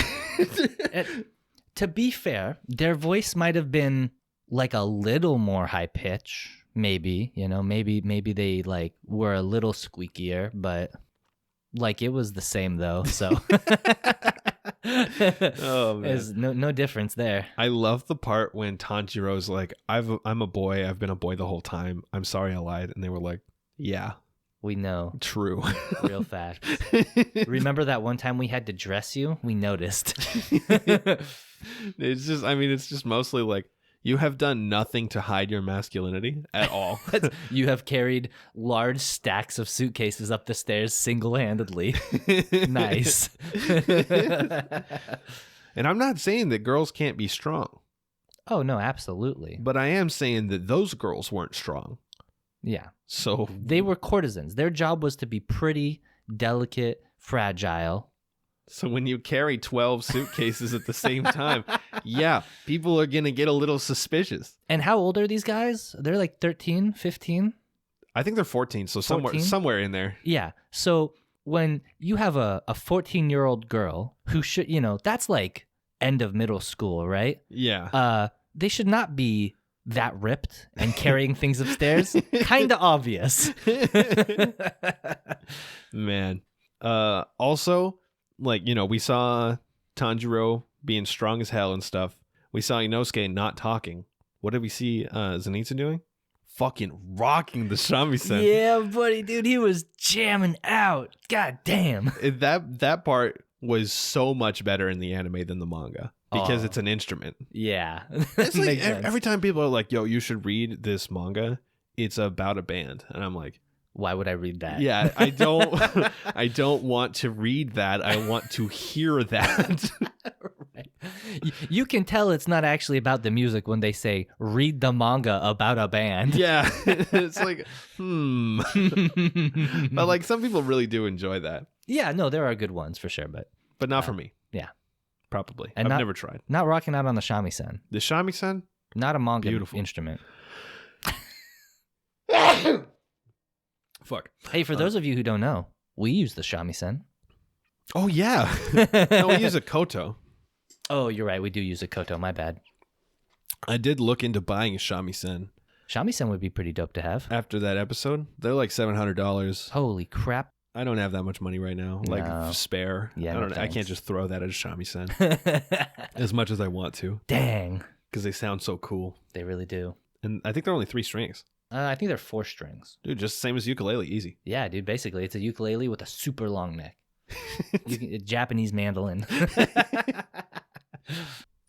To be fair, their voice might have been like a little more high pitch, maybe, you know, maybe they like were a little squeakier, but like it was the same though, so Oh man, there's no difference there. I love the part when Tanjiro's like, I'm a boy, I've been a boy the whole time, I'm sorry I lied, and they were like, yeah, We know. true. Real fact. Remember that one time we had to dress you? We noticed. It's just mostly like, you have done nothing to hide your masculinity at all. You have carried large stacks of suitcases up the stairs single-handedly. Nice. And I'm not saying that girls can't be strong, Oh, no, absolutely. but I am saying that those girls weren't strong. Yeah. So They were courtesans. Their job was to be pretty, delicate, fragile. So when you carry 12 suitcases at the same time, yeah, people are going to get a little suspicious. And how old are these guys? They're like 13, 15? I think they're 14, so 14? somewhere in there. Yeah. So when you have a 14-year-old girl who should, you know, that's like end of middle school, right? Yeah. They should not be that ripped and carrying things upstairs. Kind of obvious. Man. Also, like, you know, we saw Tanjiro being strong as hell and stuff. We saw Inosuke not talking. What did we see Zenitsu doing? Fucking rocking the shamisen. Yeah, buddy, dude, he was jamming out. God damn. That part was so much better in the anime than the manga because it's an instrument. Yeah. It's like Makes sense. every time people are like, yo, you should read this manga, it's about a band. And I'm like, Why would I read that? yeah, I don't want to read that. I want to hear that. Right. You can tell it's not actually about the music when they say read the manga about a band. Yeah. It's like, But like some people really do enjoy that. Yeah, no, there are good ones for sure, but But not for me. yeah. Probably. And I've never tried. Not rocking out on the shamisen. The shamisen? Not a manga Beautiful. instrument. Fuck. Hey, for those of you who don't know, we use the shamisen. Oh, yeah. No, we use a koto. Oh, you're right. We do use a koto. My bad. I did look into buying a shamisen Shamisen would be pretty dope to have. after that episode. They're like $700. Holy crap. I don't have that much money right now, like No. spare. Yeah, I no don't. I can't thanks. just throw that at a shamisen as much as I want to Dang. because they sound so cool. They really do. And I think they're only 3 strings. I think they're 4 strings. Dude, just same as ukulele, easy. Yeah, dude. Basically, it's a ukulele with a super long neck. A Japanese mandolin.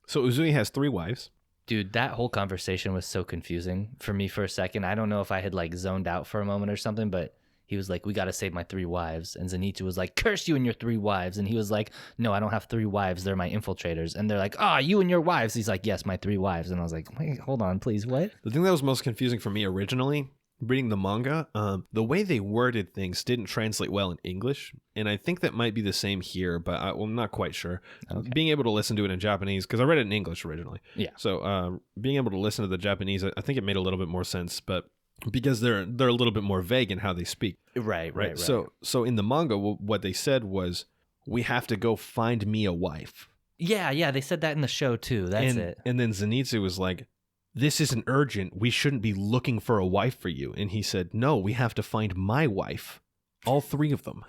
So Uzui has 3 wives. Dude, that whole conversation was so confusing for me for a second. I don't know if I had like zoned out for a moment or something, but he was like, we got to save my 3 wives. And Zenitsu was like, curse you and your 3 wives. And he was like, no, I don't have 3 wives. They're my infiltrators. And they're like, you and your wives. He's like, yes, my 3 wives. And I was like, wait, hold on, please. What? The thing that was most confusing for me originally, reading the manga, the way they worded things didn't translate well in English. And I think that might be the same here, but I'm not quite sure. Okay. Being able to listen to it in Japanese, because I read it in English originally. Yeah. So being able to listen to the Japanese, I think it made a little bit more sense. But because they're a little bit more vague in how they speak. Right. So in the manga, what they said was, we have to go find me a wife. Yeah, they said that in the show too. That's it. And then Zenitsu was like, this isn't urgent. We shouldn't be looking for a wife for you. And he said, no, we have to find my wife. All 3 of them.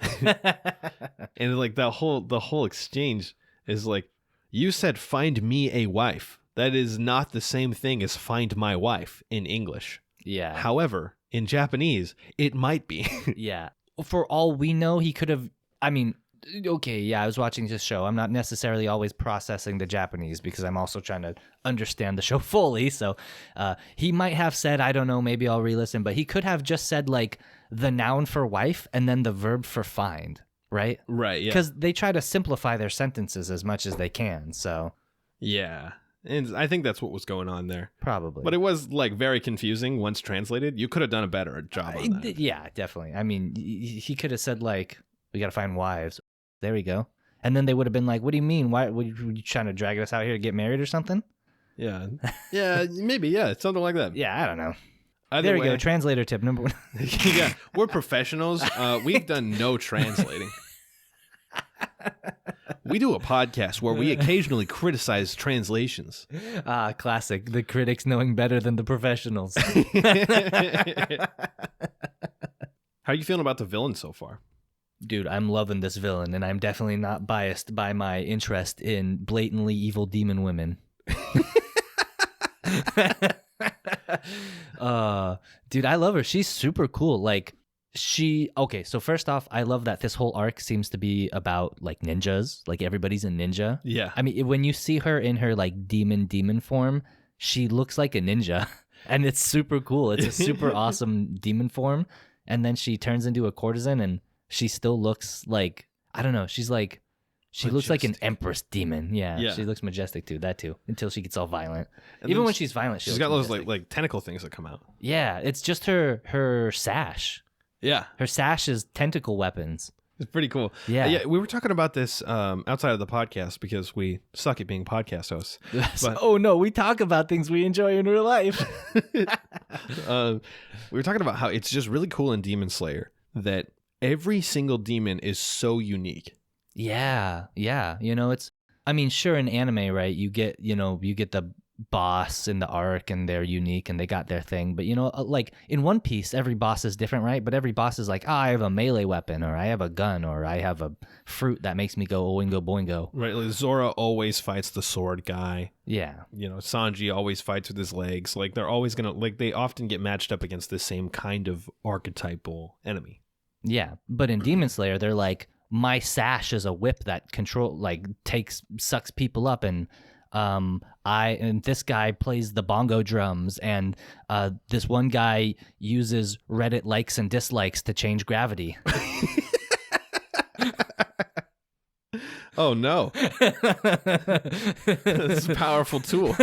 And like the whole exchange is like, you said find me a wife. That is not the same thing as find my wife in English. Yeah. However, in Japanese, it might be. Yeah. For all we know, he could have, I mean, okay, yeah, I was watching this show. I'm not necessarily always processing the Japanese because I'm also trying to understand the show fully. So he might have said, I don't know, maybe I'll re-listen, but he could have just said like the noun for wife and then the verb for find, right? Right, yeah. Because they try to simplify their sentences as much as they can, so. Yeah. And I think that's what was going on there. Probably. But it was like very confusing once translated. You could have done a better job on that. Yeah, definitely. I mean, he could have said like, we got to find wives. There we go. And then they would have been like, what do you mean? Why were you trying to drag us out here to get married or something? Yeah. Yeah, maybe. Yeah, it's something like that. Yeah, I don't know. Either there we way, go. Translator tip number 1. Yeah, we're professionals. We've done no translating. We do a podcast where we occasionally criticize translations. Classic. The critics knowing better than the professionals. How are you feeling about the villain so far? Dude, I'm loving this villain, and I'm definitely not biased by my interest in blatantly evil demon women. Dude, I love her. She's super cool. Like, okay, so first off, I love that this whole arc seems to be about like ninjas. Like everybody's a ninja. Yeah. I mean, when you see her in her like demon form, she looks like a ninja. And it's super cool. It's a super awesome demon form. And then she turns into a courtesan and she still looks like, I don't know, she looks like an empress demon. Yeah, she looks majestic too. That too, until she gets all violent. And even when she's violent, she's got those like tentacle things that come out. Yeah, it's just her sash. Yeah, her sash is tentacle weapons. It's pretty cool. Yeah. We were talking about this outside of the podcast because we suck at being podcast hosts. But, oh no, we talk about things we enjoy in real life. We were talking about how it's just really cool in Demon Slayer that every single demon is so unique. Yeah. You know, I mean, sure, in anime, right, you get the boss in the arc and they're unique and they got their thing. But, you know, like in One Piece, every boss is different, right? But every boss is like, I have a melee weapon, or I have a gun, or I have a fruit that makes me go oingo boingo. Right. Like Zora always fights the sword guy. Yeah. You know, Sanji always fights with his legs. Like they're always going to, like they often get matched up against the same kind of archetypal enemy. Yeah. But in Demon Slayer, they're like, my sash is a whip that sucks people up, and this guy plays the bongo drums, and this one guy uses Reddit likes and dislikes to change gravity. Oh no. That's a powerful tool.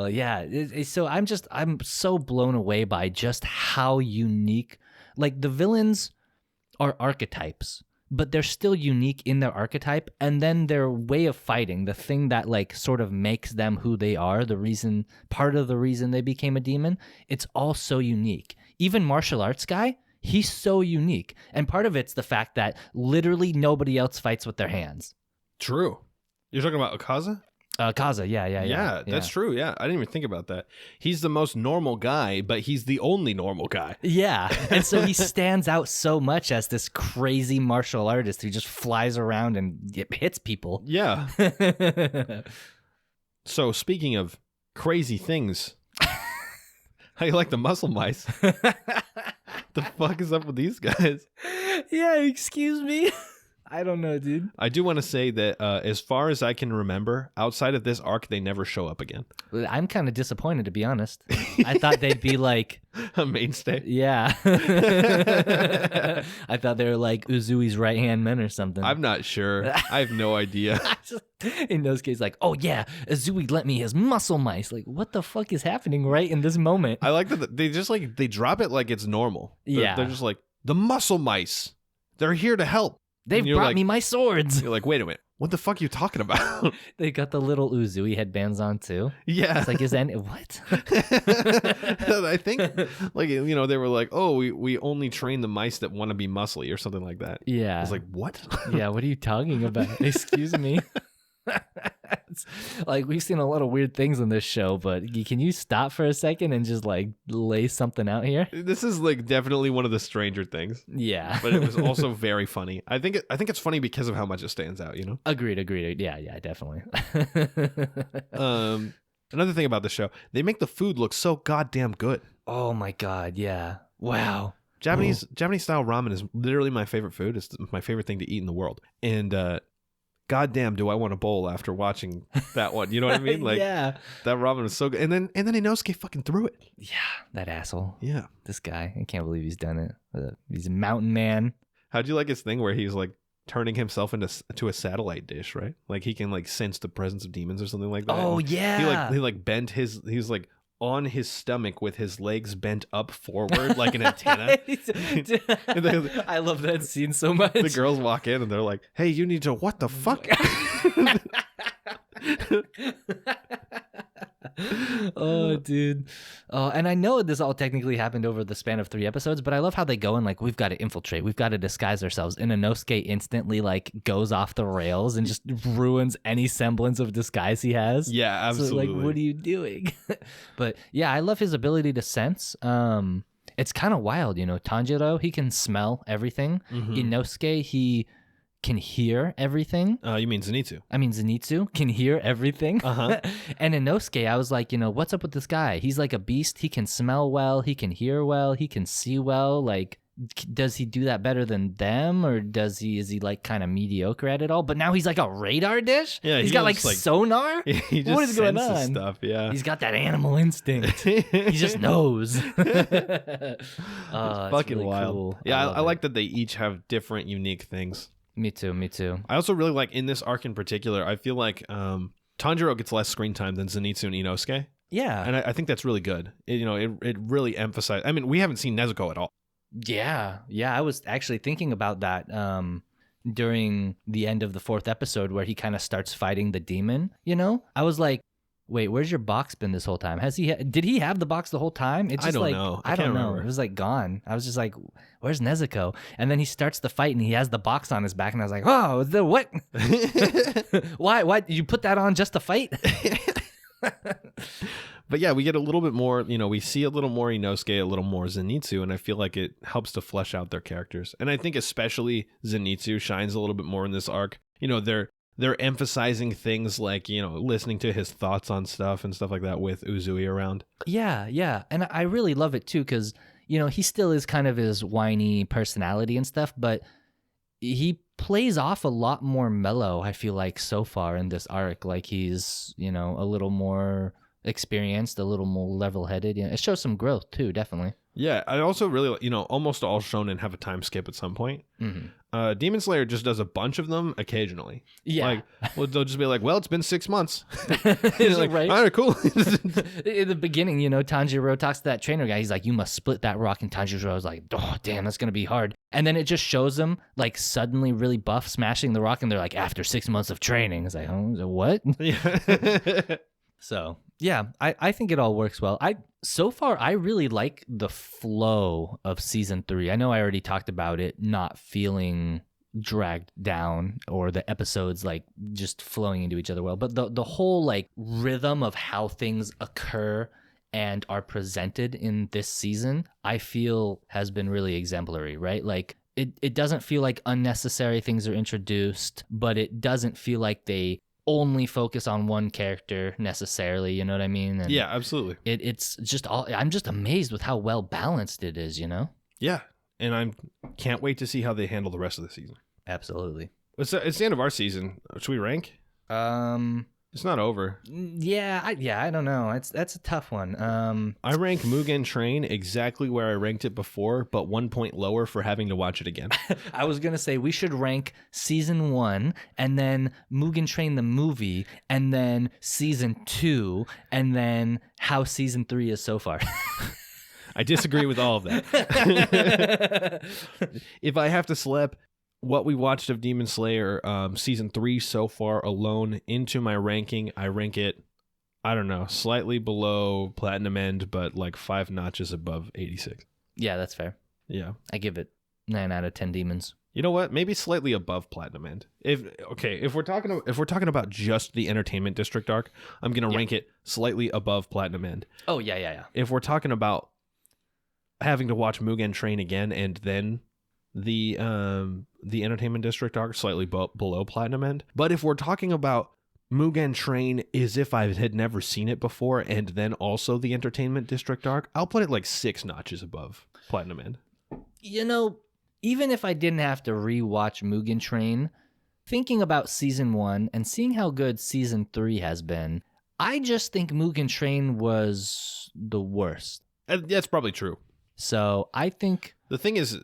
Yeah. So I'm so blown away by just how unique, like the villains are archetypes, but they're still unique in their archetype, and then their way of fighting, the thing that like sort of makes them who they are, part of the reason they became a demon, it's all so unique. Even martial arts guy, he's so unique, and part of it's the fact that literally nobody else fights with their hands. True. You're talking about Akaza? Kaza, yeah. Yeah, that's true. Yeah, I didn't even think about that. He's the most normal guy, but he's the only normal guy. Yeah, and so he stands out so much as this crazy martial artist who just flies around and hits people. Yeah. So speaking of crazy things, How you like the muscle mice? The fuck is up with these guys? Yeah, excuse me. I don't know, dude. I do want to say that as far as I can remember, outside of this arc, they never show up again. I'm kind of disappointed, to be honest. I thought they'd be like a mainstay. Yeah. I thought they were like Uzui's right-hand men or something. I'm not sure. I have no idea. In those cases, like, oh yeah, Uzui lent me his muscle mice. Like, what the fuck is happening right in this moment? I like that they just like, they drop it like it's normal. They're just like, the muscle mice. They're here to help. They've brought me my swords. You're like, wait a minute. What the fuck are you talking about? They got the little Uzui headbands on too. Yeah. It's like, is that what? I think, like, you know, they were like, oh, we only train the mice that want to be muscly or something like that. Yeah. I was like, what? Yeah, what are you talking about? Excuse me. Like, we've seen a lot of weird things in this show, but can you stop for a second and just like lay something out here? This is like definitely one of the stranger things. Yeah. But it was also very funny. I think it's funny because of how much it stands out, you know? Agreed. Yeah, definitely. Another thing about the show, they make the food look so goddamn good. Oh my god, yeah. Wow. Japanese style ramen is literally my favorite food. It's my favorite thing to eat in the world. And goddamn, do I want a bowl after watching that one? You know what I mean? Like, yeah, that ramen was so good. And then Inosuke fucking threw it. Yeah, that asshole. Yeah, this guy. I can't believe he's done it. He's a mountain man. How'd you like his thing where he's like turning himself into a satellite dish, right? Like he can like sense the presence of demons or something like that. Oh and yeah. He like bent his. He was like on his stomach with his legs bent up forward like an antenna. I love that scene so much. The girls walk in and they're like, hey, you need to what the fuck? Oh, dude. Oh, and I know this all technically happened over the span of 3 episodes, but I love how they go and like, we've got to infiltrate, we've got to disguise ourselves. And Inosuke instantly like goes off the rails and just ruins any semblance of disguise he has. Yeah, absolutely. So like, what are you doing? But yeah, I love his ability to sense. It's kind of wild, you know. Tanjiro, he can smell everything. Inosuke, he can hear everything. You mean Zenitsu? I mean, Zenitsu can hear everything. And Inosuke, I was like, you know, what's up with this guy? He's like a beast. He can smell well. He can hear well. He can see well. Like, does he do that better than them, or is he like kind of mediocre at it all? But now he's like a radar dish. Yeah, he's got like sonar. He just what is going on? Stuff. Yeah, he's got that animal instinct. He just knows. Fucking really wild. Cool. Yeah, I like that they each have different, unique things. Me too. I also really like in this arc in particular. I feel like Tanjiro gets less screen time than Zenitsu and Inosuke. Yeah, and I think that's really good. It really emphasized. I mean, we haven't seen Nezuko at all. Yeah. I was actually thinking about that during the end of the 4th episode where he kind of starts fighting the demon. You know, I was like, wait, where's your box been this whole time? Did he have the box the whole time? It's just I don't know. I don't know. It was like gone. I was just like, where's Nezuko? And then he starts the fight and he has the box on his back, and I was like, oh, what? Why did you put that on just to fight? But yeah, we get a little bit more, you know, we see a little more Inosuke, a little more Zenitsu, and I feel like it helps to flesh out their characters. And I think especially Zenitsu shines a little bit more in this arc. You know, they're emphasizing things like, you know, listening to his thoughts on stuff and stuff like that with Uzui around. Yeah. And I really love it too, because, you know, he still is kind of his whiny personality and stuff, but he plays off a lot more mellow, I feel like, so far in this arc. Like he's, you know, a little more experienced, a little more level-headed. You know, it shows some growth too, definitely. Yeah, I also really, you know, almost all shonen have a time skip at some point. Demon Slayer just does a bunch of them occasionally. Yeah. Like, well, they'll just be like, well, it's been 6 months. It's like, right? All right, cool. In the beginning, you know, Tanjiro talks to that trainer guy. He's like, you must split that rock. And Tanjiro was like, oh, damn, that's going to be hard. And then it just shows them like suddenly really buff smashing the rock. And they're like, after 6 months of training. It's like, oh, what? Yeah. So, yeah, I think it all works well. So far, I really like the flow of season 3. I know I already talked about it not feeling dragged down or the episodes like just flowing into each other well, but the whole like rhythm of how things occur and are presented in this season, I feel has been really exemplary, right? Like it doesn't feel like unnecessary things are introduced, but it doesn't feel like they only focus on one character necessarily, you know what I mean? And Yeah, absolutely. it's just I'm just amazed with how well balanced it is, you know? Yeah, and I can't wait to see how they handle the rest of the season. Absolutely. It's the end of our season. Should we rank? It's not over. Yeah, I don't know. That's a tough one. I rank Mugen Train exactly where I ranked it before, but 1 point lower for having to watch it again. I was gonna say we should rank season 1 and then Mugen Train the movie and then season 2 and then how season 3 is so far. I disagree with all of that. If I have to slap what we watched of Demon Slayer season 3 so far alone into my ranking, I rank it, I don't know, slightly below Platinum End, but like 5 notches above 86. Yeah, that's fair. Yeah. I give it 9 out of 10 demons. You know what? Maybe slightly above Platinum End. If we're talking about just the Entertainment District arc, I'm gonna rank it slightly above Platinum End. Oh yeah. If we're talking about having to watch Mugen Train again and then the Entertainment District arc, slightly below Platinum End. But if we're talking about Mugen Train as if I had never seen it before and then also the Entertainment District arc, I'll put it like 6 notches above Platinum End. You know, even if I didn't have to rewatch Mugen Train, thinking about season 1 and seeing how good season 3 has been, I just think Mugen Train was the worst. That's probably true. So I think The thing is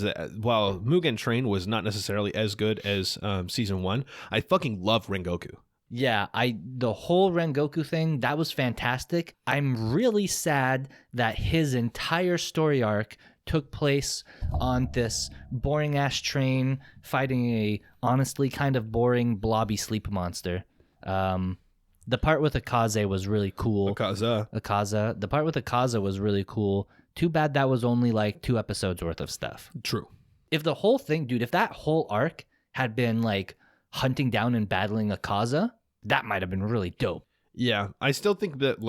that while Mugen Train was not necessarily as good as season 1, I fucking love Rengoku. yeah, the whole Rengoku thing, that was fantastic. I'm really sad that his entire story arc took place on this boring ass train fighting a honestly kind of boring blobby sleep monster. The part with Akaze was really cool. Akaza. The part with Akaza was really cool. Too bad that was only like 2 episodes worth of stuff. True. If the whole thing, dude, if that whole arc had been like hunting down and battling Akaza, that might have been really dope. Yeah, I still think that,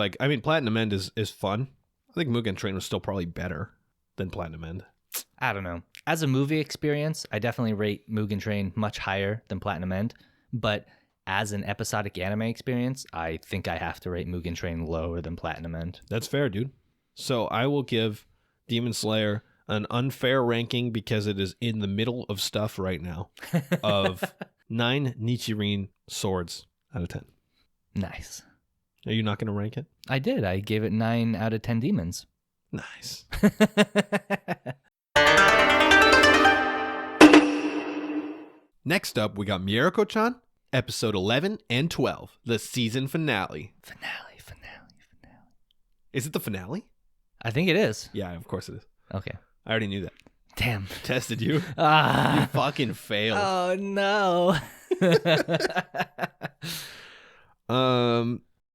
Platinum End is fun. I think Mugen Train was still probably better than Platinum End. I don't know. As a movie experience, I definitely rate Mugen Train much higher than Platinum End. But as an episodic anime experience, I think I have to rate Mugen Train lower than Platinum End. That's fair, dude. So I will give Demon Slayer an unfair ranking because it is in the middle of stuff right now of 9 Nichirin swords out of 10. Nice. Are you not going to rank it? I did. I gave it 9 out of 10 demons. Nice. Next up, we got Mieruko-Chan, episode 11 and 12, the season finale. Finale. Is it the finale? I think it is. Yeah, of course it is. Okay. I already knew that. Damn. Tested you. You Ah. fucking failed. Oh, no.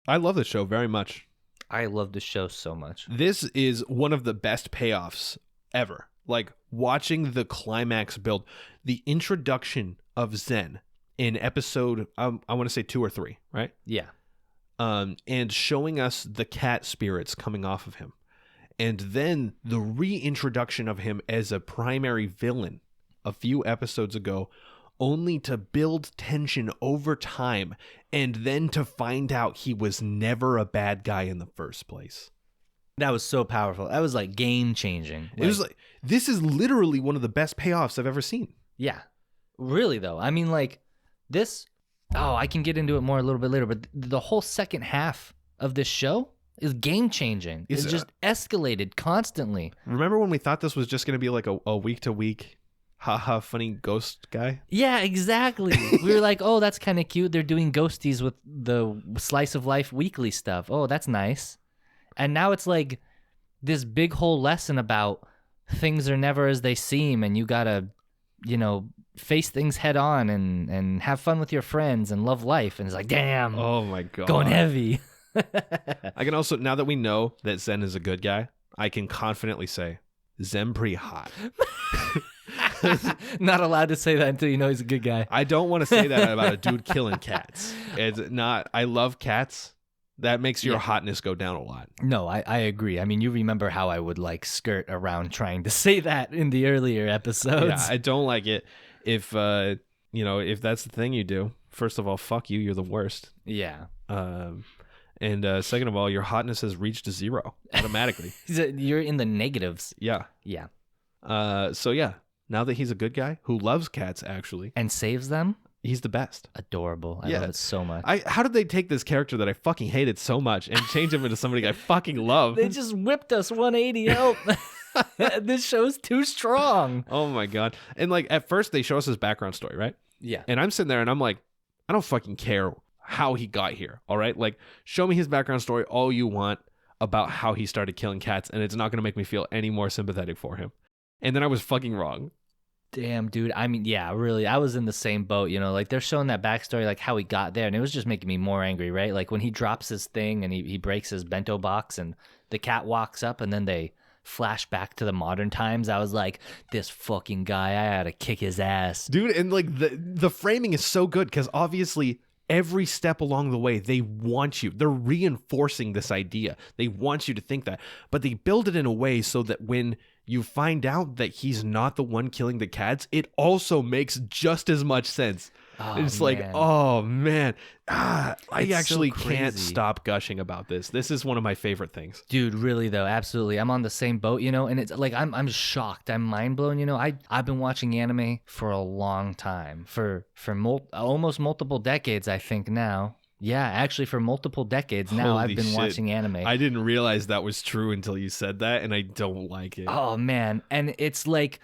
I love this show very much. I love the show so much. This is one of the best payoffs ever. Like, watching the climax build, the introduction of Zen in episode, I want to say 2 or 3, right? Yeah. And showing us the cat spirits coming off of him. And then the reintroduction of him as a primary villain a few episodes ago, only to build tension over time and then to find out he was never a bad guy in the first place. That was so powerful. That was like game changing. It was like, this is literally one of the best payoffs I've ever seen. Yeah. Really, though. I mean, like, this. Oh, I can get into it more a little bit later, but the whole second half of this show is game changing. It's just escalated constantly. Remember when we thought this was just going to be like a week to week, haha, funny ghost guy? Yeah, exactly. We were like, oh, that's kind of cute. They're doing ghosties with the Slice of Life weekly stuff. Oh, that's nice. And now it's like this big whole lesson about things are never as they seem, and you gotta, face things head on and have fun with your friends and love life. And it's like, damn. Oh my God. Going heavy. I can also, now that we know that Zen is a good guy, I can confidently say Zen pretty hot. Not allowed to say that until you know he's a good guy. I don't want to say that about a dude killing cats. It's not, I love cats. That makes your hotness go down a lot. No, I agree. I mean, you remember how I would like skirt around trying to say that in the earlier episodes. Yeah, I don't like it. If if that's the thing you do, first of all, fuck you. You're the worst. Yeah. And second of all, your hotness has reached 0 automatically. You're in the negatives. Yeah. Yeah. So yeah, now that he's a good guy who loves cats, actually, And saves them. he's the best. Adorable. I love it so much. How did they take this character that I fucking hated so much and change him into somebody I fucking love? They just whipped us 180. Help. This show's too strong. Oh my god. And like at first they show us his background story, right? Yeah. And I'm sitting there and I'm like, I don't fucking care how he got here. All right. Like, show me his background story all you want about how he started killing cats, and it's not going to make me feel any more sympathetic for him. And then I was fucking wrong. Damn, dude. I mean, yeah, really. I was in the same boat, like they're showing that backstory, like how he got there. And it was just making me more angry, right? Like when he drops his thing and he breaks his bento box and the cat walks up and then they flash back to the modern times. I was like, this fucking guy, I had to kick his ass. Dude, and like the framing is so good because obviously every step along the way, they're reinforcing this idea. They want you to think that, but they build it in a way so that when you find out that he's not the one killing the cats, it also makes just as much sense. Oh, it's man. like, oh man, I It's actually so can't crazy. stop gushing about this. This is one of my favorite things. Dude, really though, absolutely. I'm on the same boat, and it's like I'm shocked. I'm mind blown, I've been watching anime for a long time. For almost multiple decades, I think now. Yeah, actually for multiple decades now Holy I've been shit. watching anime. I didn't realize that was true until you said that, and I don't like it. Oh man, and it's like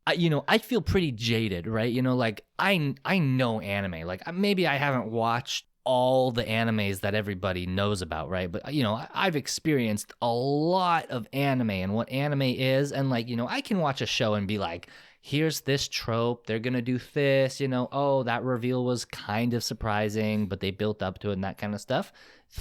I feel pretty jaded, right? Like I know anime. Like maybe I haven't watched all the animes that everybody knows about, right? But I've experienced a lot of anime and what anime is, and like I can watch a show and be like, here's this trope, they're gonna do this, oh, that reveal was kind of surprising, but they built up to it and that kind of stuff.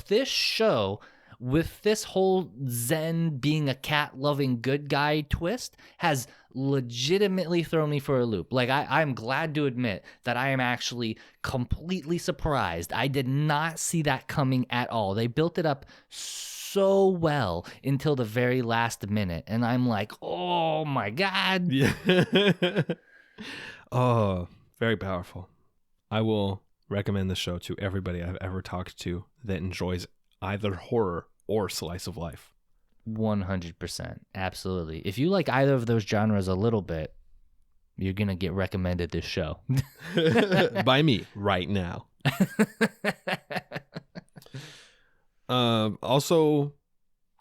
This show, with this whole Zen being a cat loving good guy twist, has legitimately thrown me for a loop. Like I'm glad to admit that I am actually completely surprised. I did not see that coming at all. They built it up so well until the very last minute, and I'm like, oh my god. Yeah. Oh, very powerful. I will recommend the show to everybody I've ever talked to that enjoys either horror or slice of life. 100%. Absolutely. If you like either of those genres a little bit, you're gonna get recommended this show. By me right now. Also,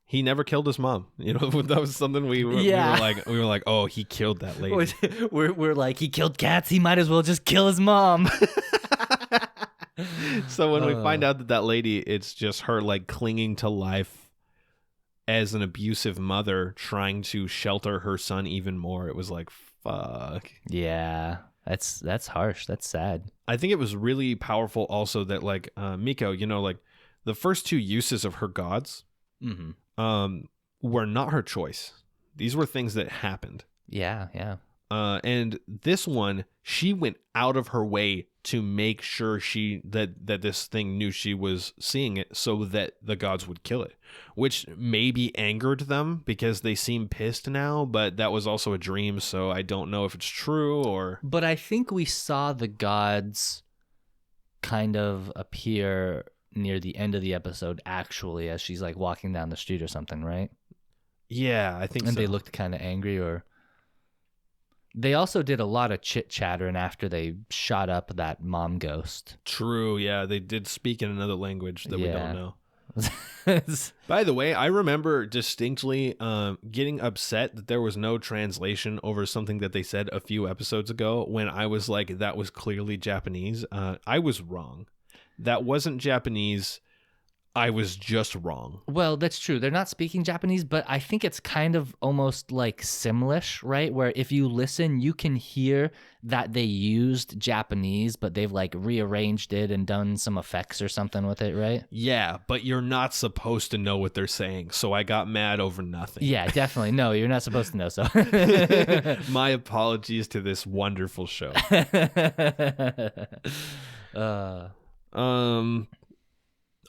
he never killed his mom. That was something we were like, oh, he killed that lady. we're like, he killed cats, he might as well just kill his mom. So when we find out that lady, it's just her like clinging to life as an abusive mother trying to shelter her son even more, it was like, fuck. Yeah, that's harsh. That's sad. I think it was really powerful also that like Miko, like the first two uses of her gods were not her choice. These were things that happened. Yeah. And this one, she went out of her way to make sure that this thing knew she was seeing it so that the gods would kill it, which maybe angered them because they seem pissed now, but that was also a dream, so I don't know if it's true or... But I think we saw the gods kind of appear near the end of the episode, actually, as she's like walking down the street or something, right? Yeah, I think so. And they looked kind of angry, or... They also did a lot of chit-chattering after they shot up that mom ghost. True, yeah. They did speak in another language that we don't know. know. By the way, I remember distinctly getting upset that there was no translation over something that they said a few episodes ago when I was like, that was clearly Japanese. I was wrong. That wasn't Japanese. I was just wrong. Well, that's true. They're not speaking Japanese, but I think it's kind of almost like Simlish, right? Where if you listen, you can hear that they used Japanese, but they've like rearranged it and done some effects or something with it, right? Yeah, but you're not supposed to know what they're saying, so I got mad over nothing. Yeah, definitely. No, you're not supposed to know, so. My apologies to this wonderful show.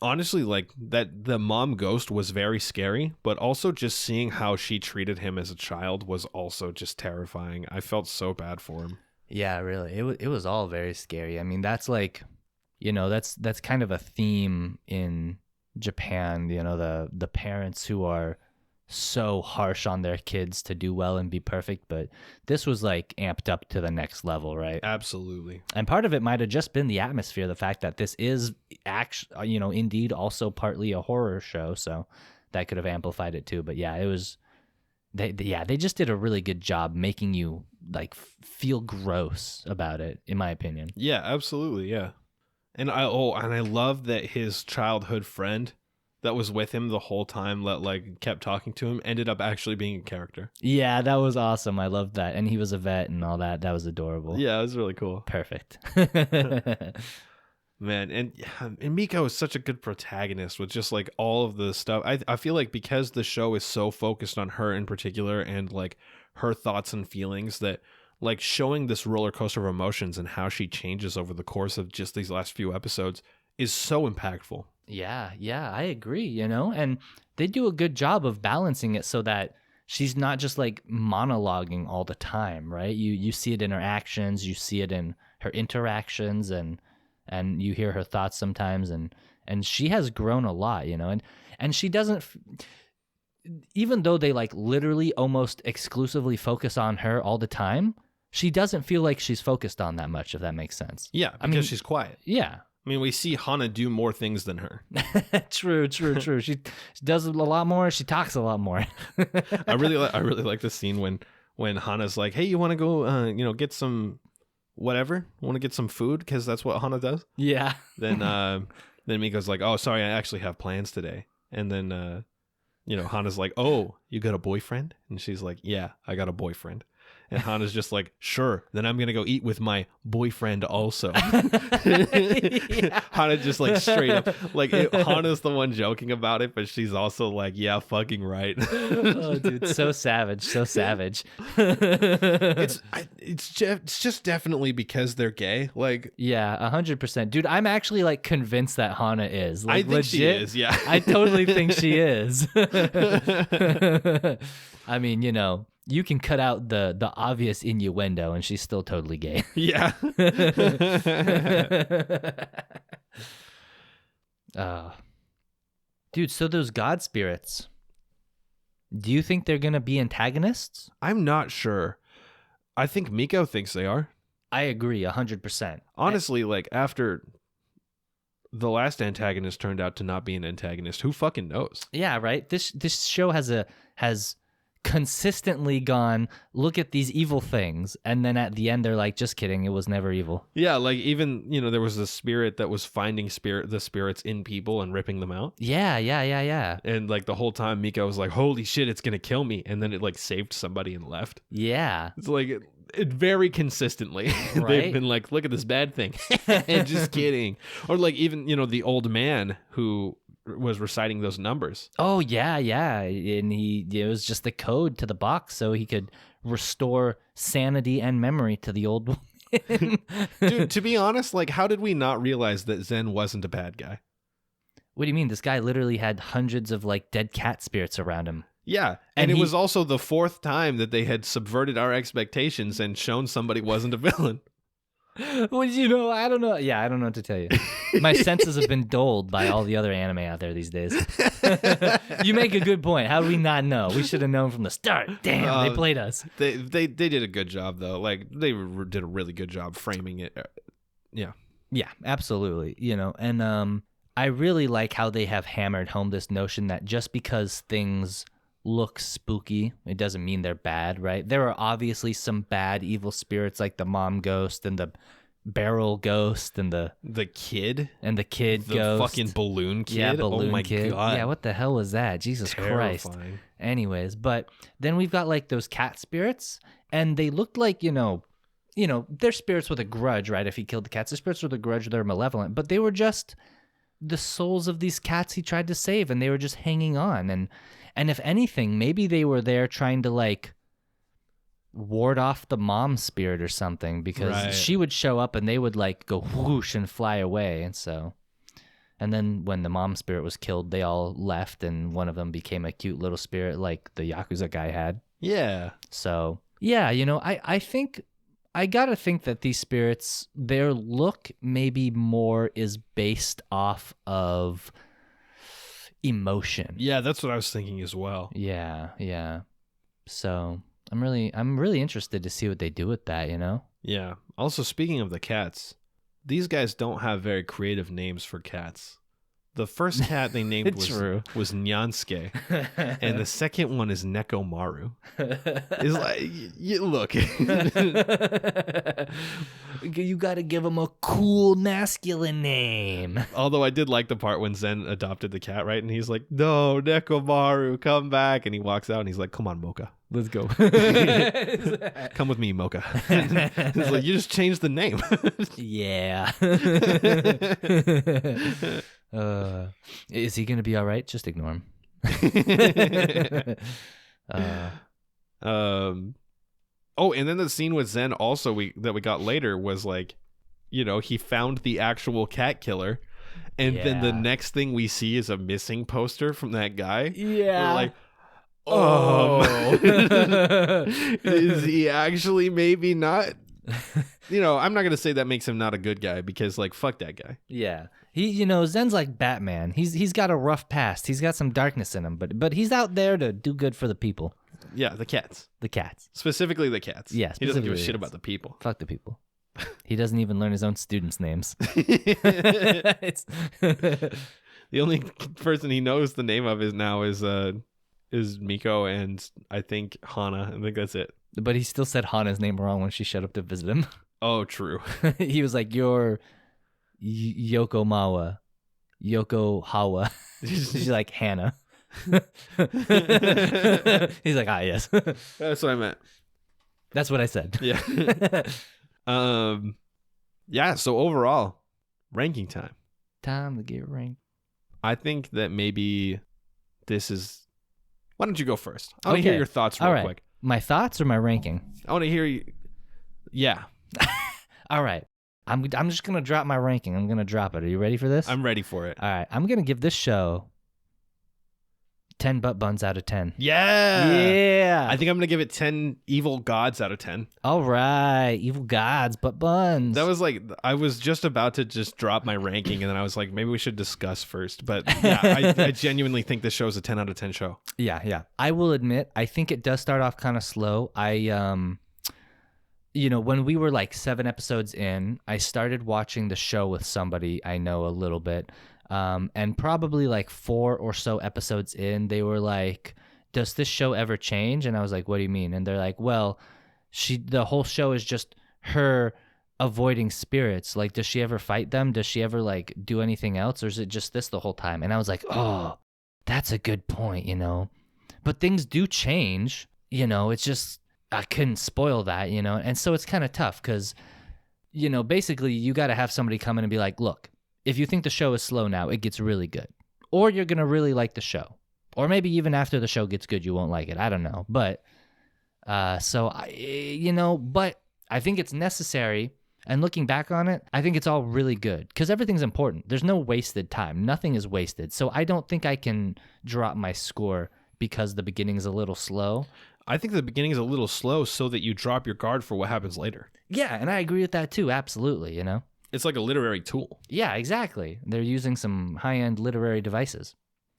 Honestly, like that the mom ghost was very scary, but also just seeing how she treated him as a child was also just terrifying. I felt so bad for him. Yeah, really. It was all very scary. I mean, that's like, that's kind of a theme in Japan, the parents who are so harsh on their kids to do well and be perfect, but this was like amped up to the next level, right? Absolutely. And part of it might have just been the atmosphere, the fact that this is actually, indeed also partly a horror show, so that could have amplified it too. But yeah, it was they just did a really good job making you like feel gross about it, in my opinion. Yeah, absolutely. Yeah. And I love that his childhood friend that was with him the whole time that like kept talking to him ended up actually being a character. Yeah, that was awesome. I loved that. And he was a vet and all that. That was adorable. Yeah, it was really cool. Perfect. Man, and Miko is such a good protagonist with just like all of the stuff. I feel like because the show is so focused on her in particular and like her thoughts and feelings, that like showing this roller coaster of emotions and how she changes over the course of just these last few episodes is so impactful. Yeah, I agree, and they do a good job of balancing it so that she's not just like monologuing all the time, right? You see it in her actions, you see it in her interactions, and you hear her thoughts sometimes, and she has grown a lot, and she doesn't, even though they like literally almost exclusively focus on her all the time, she doesn't feel like she's focused on that much, if that makes sense. Yeah, because she's quiet. Yeah. I mean, we see Hana do more things than her. True. She does a lot more. She talks a lot more. I really like the scene when Hana's like, "Hey, you want to go, get some whatever? Want to get some food?" Because that's what Hana does. Yeah. Then Miko's like, "Oh, sorry, I actually have plans today." And then Hana's like, "Oh, you got a boyfriend?" And she's like, "Yeah, I got a boyfriend." And Hana's just like, "Sure, then I'm going to go eat with my boyfriend also." Yeah. Hana just like straight up, like Hana's the one joking about it, but she's also like, "Yeah, fucking right." Oh, dude, so savage. It's just definitely because they're gay. Like, yeah, 100%. Dude, I'm actually like convinced that Hana is. Like, I think legit, she is, yeah. I totally think she is. I mean, you can cut out the obvious innuendo and she's still totally gay. Yeah. Dude, so those god spirits, do you think they're going to be antagonists? I'm not sure. I think Miko thinks they are. I agree 100%. Honestly, like after the last antagonist turned out to not be an antagonist, who fucking knows? Yeah, right? This show has consistently gone, look at these evil things, and then at the end they're like, just kidding, it was never evil. Yeah, like even there was a spirit that was finding the spirits in people and ripping them out. Yeah. And like the whole time Miko was like, holy shit, it's gonna kill me, and then it like saved somebody and left. Yeah, it's like it very consistently right? They've been like, look at this bad thing. And just kidding. Or like even the old man who was reciting those numbers. Oh yeah, and it was just the code to the box so he could restore sanity and memory to the old woman. Dude, to be honest, like how did we not realize that Zen wasn't a bad guy? What do you mean? This guy literally had hundreds of like dead cat spirits around him. Yeah, and it was also the fourth time that they had subverted our expectations and shown somebody wasn't a villain. Well, I don't know. Yeah, I don't know what to tell you. My senses have been dulled by all the other anime out there these days. You make a good point. How do we not know? We should have known from the start. Damn, they played us. They did a good job though. Like they did a really good job framing it. Yeah. Yeah, absolutely. And I really like how they have hammered home this notion that just because things look spooky, it doesn't mean they're bad, right? There are obviously some bad evil spirits like the mom ghost and the barrel ghost and the kid ghost, fucking balloon kid. Yeah, balloon oh my kid. God. Yeah, what the hell was that? Jesus Christ. Anyways, but then we've got like those cat spirits, and they looked like they're spirits with a grudge, right? If he killed the cats, they're spirits with a grudge, they're malevolent, but they were just the souls of these cats he tried to save, and they were just hanging on. And if anything, maybe they were there trying to like ward off the mom spirit or something, because she would show up and they would like go whoosh and fly away. And then when the mom spirit was killed, they all left and one of them became a cute little spirit like the Yakuza guy had. Yeah. So yeah, I think I gotta think that these spirits, their look maybe more is based off of emotion. Yeah, that's what I was thinking as well. Yeah. So I'm really interested to see what they do with that, you know? Yeah. Also, speaking of the cats, these guys don't have very creative names for cats. The first cat they named was Nyansuke, and the second one is Nekomaru. It's like, look. You gotta give him a cool masculine name. Although I did like the part when Zen adopted the cat, right? And he's like, no, Nekomaru, come back. And he walks out and he's like, come on, Mocha. Let's go. Come with me, Mocha. He's like, you just changed the name. Yeah. Is he gonna be all right? Just ignore him. Oh, and then the scene with Zen also that we got later was like, you know, he found the actual cat killer, and then the next thing we see is a missing poster from that guy. Yeah. We're like, oh, is he actually maybe not? You know, I'm not gonna say that makes him not a good guy, because like, fuck that guy. Yeah. Zen's like Batman. He's got a rough past. He's got some darkness in him, but he's out there to do good for the people. Yeah, the cats. The cats. Specifically the cats. Yeah, he doesn't give a specifically shit the about the people. Fuck the people. He doesn't even learn his own students' names. The only person he knows the name of is Miko and I think Hana. I think that's it. But he still said Hana's name wrong when she showed up to visit him. Oh, true. He was like, you're Yokomawa. Yokohawa. She's like, Hannah. He's like, yes. That's what I meant. That's what I said. Yeah. Yeah, so overall, ranking time. Time to get ranked. I think that maybe this is... Why don't you go first? I want to hear your thoughts real quick. My thoughts or my ranking? I want to hear you... Yeah. All right. I'm just going to drop my ranking. I'm going to drop it. Are you ready for this? I'm ready for it. All right. I'm going to give this show 10 butt buns out of 10. Yeah. I think I'm going to give it 10 evil gods out of 10. All right. Evil gods, butt buns. That was like, I was just about to just drop my ranking, and then I was like, maybe we should discuss first. But yeah, I genuinely think this show is a 10 out of 10 show. Yeah. I will admit, I think it does start off kind of slow. When we were like 7 episodes in, I started watching the show with somebody I know a little bit. And probably like 4 or so episodes in, they were like, does this show ever change? And I was like, what do you mean? And they're like, well, the whole show is just her avoiding spirits. Like, does she ever fight them? Does she ever like do anything else? Or is it just this the whole time? And I was like, oh, that's a good point, But things do change, it's just, I couldn't spoil that, And so it's kind of tough because, basically you got to have somebody come in and be like, look, if you think the show is slow now, it gets really good. Or you're going to really like the show. Or maybe even after the show gets good, you won't like it. I don't know. But, but I think it's necessary. And looking back on it, I think it's all really good. Because everything's important. There's no wasted time. Nothing is wasted. So I don't think I can drop my score because the beginning's a little slow. I think the beginning is a little slow so that you drop your guard for what happens later. Yeah, and I agree with that too. Absolutely, It's like a literary tool. Yeah, exactly. They're using some high-end literary devices.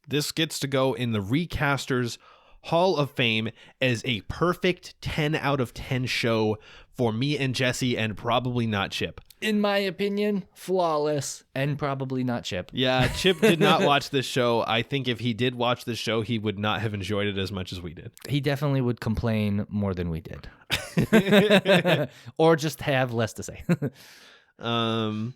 This gets to go in the Recasters Hall of Fame as a perfect 10 out of 10 show for me and Jesse, and probably not Chip. In my opinion, flawless, and probably not Chip. Yeah, Chip did not watch this show. I think if he did watch this show, he would not have enjoyed it as much as we did. He definitely would complain more than we did. Or just have less to say. What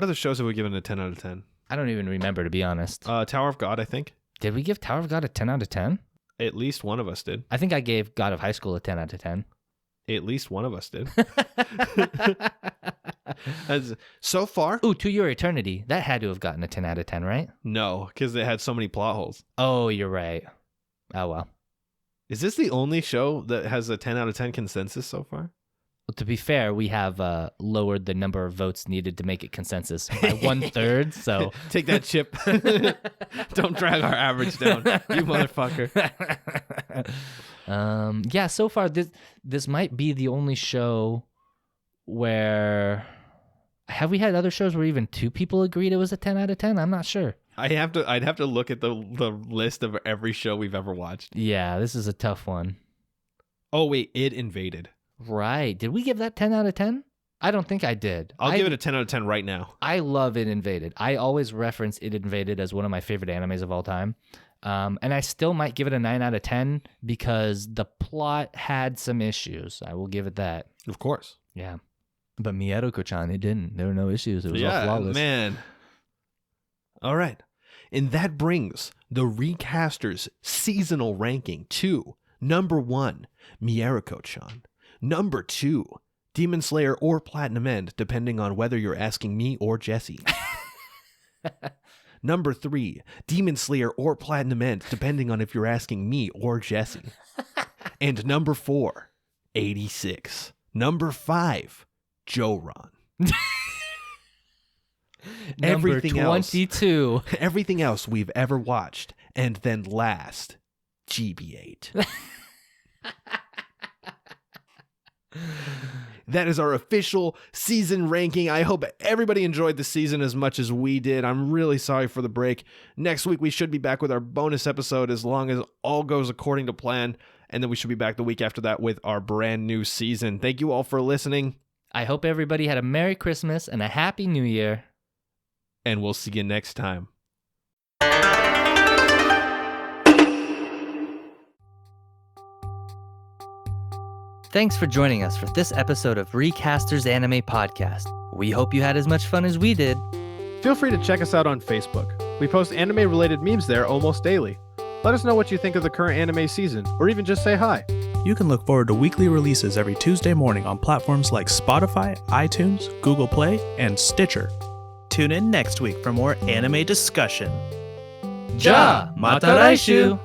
other shows have we given a 10 out of 10? I don't even remember, to be honest. Tower of God, I think. Did we give Tower of God a 10 out of 10? At least one of us did. I think I gave God of High School a 10 out of 10. At least one of us did. So far? Ooh, To Your Eternity. That had to have gotten a 10 out of 10, right? No, because it had so many plot holes. Oh, you're right. Oh, well. Is this the only show that has a 10 out of 10 consensus so far? Well, to be fair, we have lowered the number of votes needed to make it consensus by 1/3. So take that, Chip. Don't drag our average down, you motherfucker. Yeah, so far this might be the only show where have we had other shows where even two people agreed it was a 10 out of 10? I'm not sure. I'd have to look at the list of every show we've ever watched. Yeah, this is a tough one. Oh wait, It Invaded. Right. Did we give that 10 out of 10? I don't think I did. I'll give it a 10 out of 10 right now. I love It Invaded. I always reference It Invaded as one of my favorite animes of all time. And I still might give it a 9 out of 10 because the plot had some issues. I will give it that. Of course. Yeah. But Mieruko-Chan, it didn't. There were no issues. It was all flawless. Man. All right. And that brings the Recasters seasonal ranking to number 1, Mieruko-Chan. Number 2, Demon Slayer or Platinum End, depending on whether you're asking me or Jesse. Number 3, Demon Slayer or Platinum End, depending on if you're asking me or Jesse. And number 4, 86. Number 5, Joran. Number 22. Everything else we've ever watched. And then last, GB8. That is our official season ranking. I hope everybody enjoyed the season as much as we did. I'm really sorry for the break. Next week, we should be back with our bonus episode as long as all goes according to plan. And then we should be back the week after that with our brand new season. Thank you all for listening. I hope everybody had a Merry Christmas and a Happy New Year. And we'll see you next time. Thanks for joining us for this episode of Recasters Anime Podcast. We hope you had as much fun as we did. Feel free to check us out on Facebook. We post anime-related memes there almost daily. Let us know what you think of the current anime season, or even just say hi. You can look forward to weekly releases every Tuesday morning on platforms like Spotify, iTunes, Google Play, and Stitcher. Tune in next week for more anime discussion. Ja! Mata raishu!